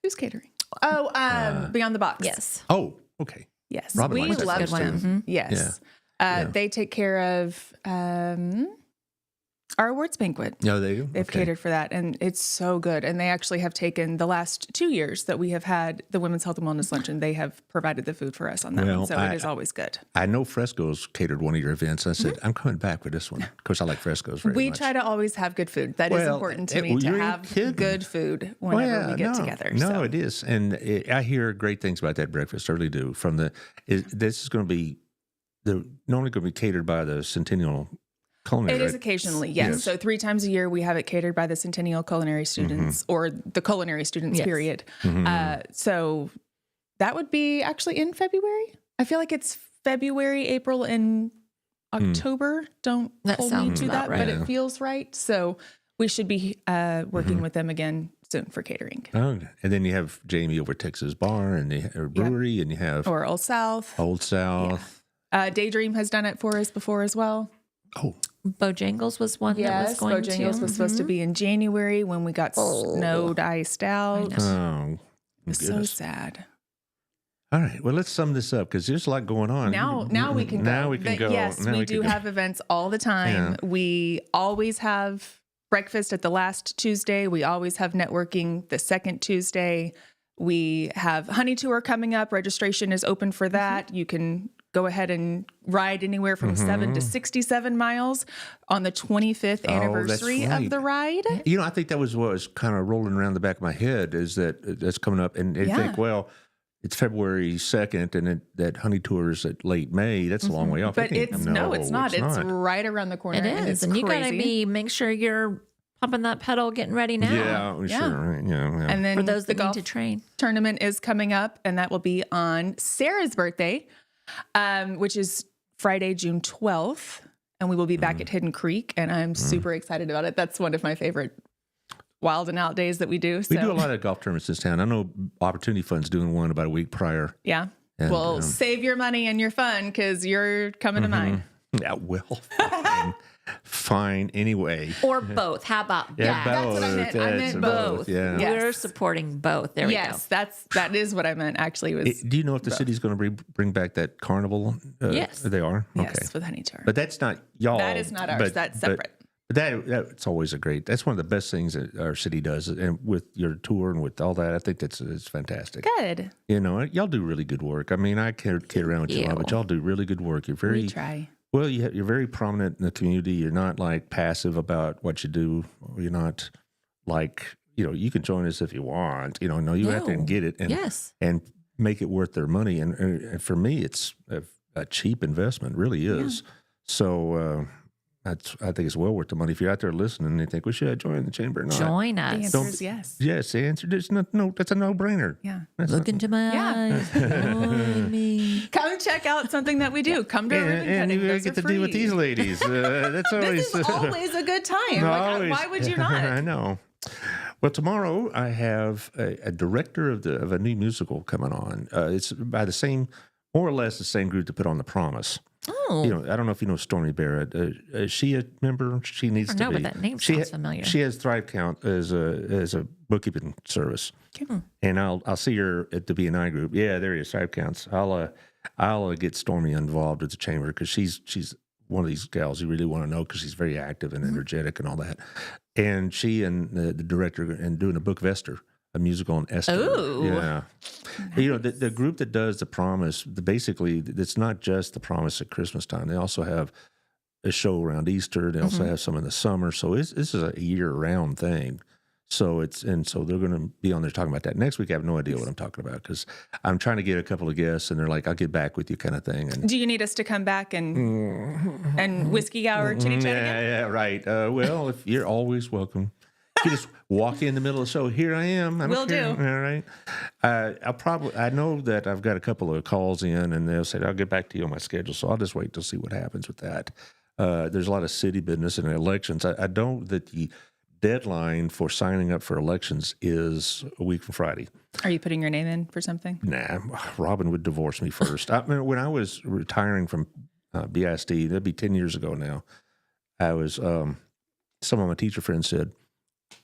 Who's catering? Oh, Beyond the Box. Yes. Oh, okay. Yes. Robin We likes love those them. too. Yes. They take care of our awards banquet. No, they've catered for that, and it's so good. And they actually have taken the last 2 years that we have had the Women's Health and Wellness Luncheon. They have provided the food for us on that one, so it is always good. I know Fresco's catered one of your events. I said, I'm coming back for this one. Of course, I like Fresco's very much. We try to always have good food. That is important to me, to have good food whenever we get together. No, it is. And I hear great things about that breakfast. I really do. This is going to be normally going to be catered by the Centennial Culinary. It is occasionally, yes. So 3 times a year we have it catered by the Centennial Culinary students or the culinary students, period. So that would be actually in February. I feel like it's February, April, and October. Don't hold me to that, right. but it feels right. So we should be working with them again soon for catering. Oh, and then you have Jamie over Texas Bar and the brewery, and you have Or Old South. Yeah. Daydream has done it for us before as well. Oh, Bojangles was one that was going to. Bojangles was supposed to be in January when we got snowed, iced out. oh, It's so sad. All right. Well, let's sum this up because there's a lot going on. Now we can go. Now we can go. Yes, we do have events all the time. Yeah. We always have breakfast at the last Tuesday. We always have networking the second Tuesday. We have Honey Tour coming up. Registration is open for that. You can go ahead and ride anywhere from 7 to 67 miles on the 25th anniversary of the ride. I think that was what was kind of rolling around the back of my head is that's coming up. And I think, well, it's February 2nd and that Honey Tour is at late May. That's a long way off. But it's not. It's right around the corner. It is. And you got to make sure you're pumping that pedal, getting ready now. Yeah, sure. Yeah. And then for those that the need golf to train, tournament is coming up, and that will be on Sarah's birthday, which is Friday, June 12th. And we will be back at Hidden Creek, and I'm super excited about it. That's one of my favorite wild and out days that we do. We do a lot of golf tournaments in this town. I know Opportunity Fund's doing one about a week prior. Yeah. And, well, save your money and your fun because you're coming to mine. Yeah, well, fine anyway. Or both. How about that? That's what I meant. I meant both. Yeah. Yes. We're supporting both. There we go. Yes, that is what I meant actually. Do you know if the city's going to bring back that carnival? Yes. They are? Yes, okay. with Honey Tour. But that's not y'all. That is not ours. That's separate. But that's always that's one of the best things that our city does. And with your tour and with all that, I think it's fantastic. Good. Y'all do really good work. I mean, I can't kid around with you, but y'all do really good work. We try. Well, you're very prominent in the community. You're not like passive about what you do. You're not like, you can join us if you want. You have to get it and make it worth their money. And for me, it's a cheap investment, really is. Yeah. So I think it's well worth the money. If you're out there listening and you think, well, should I join the chamber or not? Join The us. answer is yes. Yes, the answer is no. That's a no-brainer. Yeah. Look into my eyes. Join me. Come check out something that we do. Come to a ribbon And cutting. you Those get are to deal with free. these ladies. That's always This is always a good time. always. Why would you not? I know. Well, tomorrow I have a director of a new musical coming on. It's by the same, more or less the same group that put on The Promise. Oh. You know, I don't know if you know Stormy Barrett. Is she a member? She needs to No, be. but that name She sounds familiar. She has Thrive Count as a bookkeeping service, and I'll see her at the BNI group. Yeah, there is Thrive Counts. I'll get Stormy involved with the chamber because she's one of these gals you really want to know because she's very active and energetic and all that. And she and the director and doing a book of Esther, a musical on Esther. Ooh. Yeah. Nice. You know, the group that does The Promise, basically, it's not just The Promise at Christmas time. They also have a show around Easter. They also have some in the summer. So this is a year-round thing. So so they're going to be on there talking about that. Next week, I have no idea what I'm talking about because I'm trying to get a couple of guests, and they're like, I'll get back with you kind of thing. And Do you need us to come back and whiskey hour chitty chat again? yeah, right. Well, if you're always welcome. You just walk in the middle of the show. Here I am. I don't Will care. do. All right. I know that I've got a couple of calls in, and they'll say I'll get back to you on my schedule. So I'll just wait to see what happens with that. There's a lot of city business and elections. I know that the deadline for signing up for elections is a week from Friday. Are you putting your name in for something? Nah, Robin would divorce me first. I mean, when I was retiring from BISD, that'd be 10 years ago now. I was some of my teacher friends said,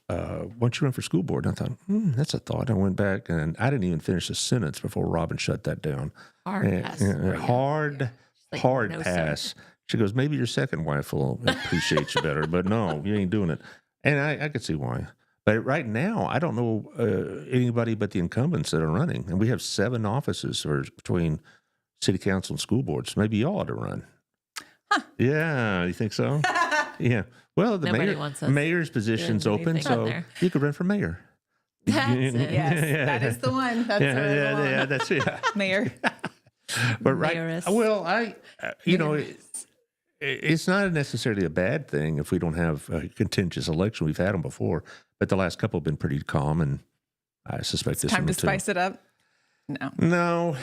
why don't you run for school board? And I thought, that's a thought. I went back and I didn't even finish a sentence before Robin shut that down. Hard And- pass. and for you. hard, Like, hard no, sir. pass. She goes, maybe your second wife will appreciate you better, but no, you ain't doing it. And I could see why. But right now, I don't know anybody but the incumbents that are running. And we have 7 offices between city council and school boards. Maybe you all ought to run. Huh. Yeah, you think so? Yeah. Well, the Nobody wants us mayor's position's doing open, anything out so there. you could run for mayor. That's it. Yes, that is the one. That's Yeah, that's Mayor. But right, Mayoress. well, you know, it's not necessarily a bad thing if we don't have a contentious election. We've had them before, but the last couple have been pretty calm, and I suspect this Time one to will too. spice it up. No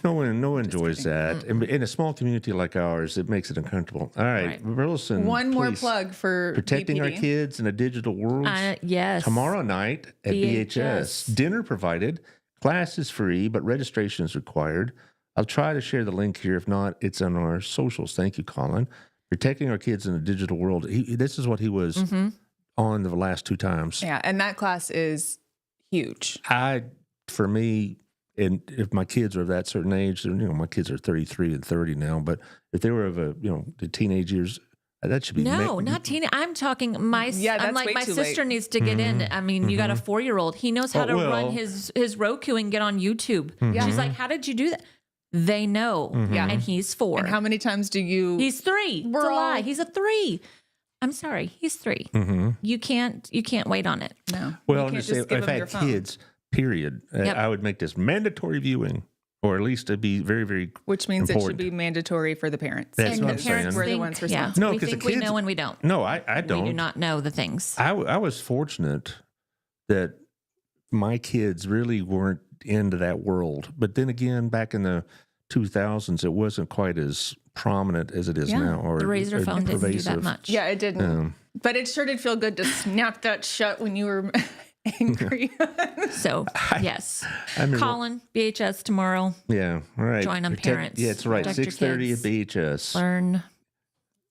one enjoys kidding. that. In a small community like ours, it makes it uncomfortable. All right, Right. Burleson, One more please. plug for Protecting our BPD. kids in a digital world. Yes. Tomorrow night at BHS. BHS. Dinner provided. Class is free, but registration is required. I'll try to share the link here. If not, it's on our socials. Thank you, Colin. Protecting our kids in a digital world. This is what he was on the last 2 times. Yeah, and that class is huge. For me, and if my kids are of that certain age, you know, my kids are 33 and 30 now, but if they were of the teenage years, that should be No, not teen. I'm talking Yeah, I'm that's like way my too sister late. needs to get in. I mean, you got a 4-year-old. He knows how to run his Roku and get on YouTube. Yeah. She's like, "How did you do that?" They know. Yeah. And he's 4. And how many times do you? He's 3. It's a lie. He's a 3. I'm sorry. He's 3. You can't wait on it. No. Well, you I'm can't just saying, give if them I your had phone. kids, period, Yep. I would make this mandatory viewing, or at least it'd be very, very Which means important. it should be mandatory for the parents. That's And what the I'm parents saying. We're the think, ones yeah, responsible. No, we 'cause the think we kids- know and we don't. No, I don't. We do not know the things. I was fortunate that my kids really weren't into that world. But then again, back in the 2000s, it wasn't quite as prominent as it is Yeah. now. Or The Razor or phone didn't do that pervasive. much. Yeah, it didn't. But it sure did feel good to snap that shut when you were angry. So, yes. I remember- Colin, BHS tomorrow. Yeah, all right. Join them, parents. Yeah, it's right. Protect your 6:30 at kids. BHS. Learn.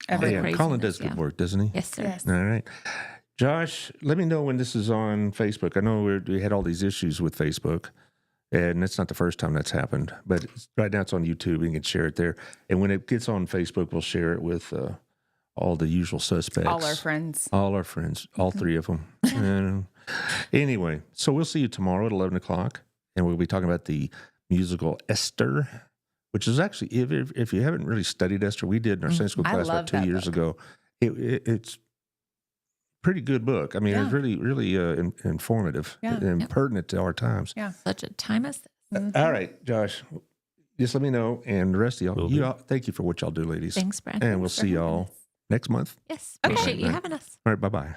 Every Yeah, craziness, Colin does good yeah. work, doesn't he? Yes, sir. Yes. All right. Josh, let me know when this is on Facebook. I know we had all these issues with Facebook, and it's not the first time that's happened, but right now it's on YouTube. You can share it there. And when it gets on Facebook, we'll share it with all the usual suspects. All our friends. All our friends, all 3 of them. Anyway, so we'll see you tomorrow at 11 o'clock, and we'll be talking about the musical Esther, which is actually, if you haven't really studied Esther, we did in our Sunday school I class love about 2 that years book. ago. It's a pretty good book. I mean, Yeah. it's really informative Yeah. and pertinent to our times. Yeah. Such a time as this. All right, Josh, just let me know, and the rest of Will y'all, do. thank you for what y'all do, ladies. Thanks, Brad. And we'll for see having y'all us. next month. Yes. Okay. Appreciate you Right. having us. All right. Bye-bye.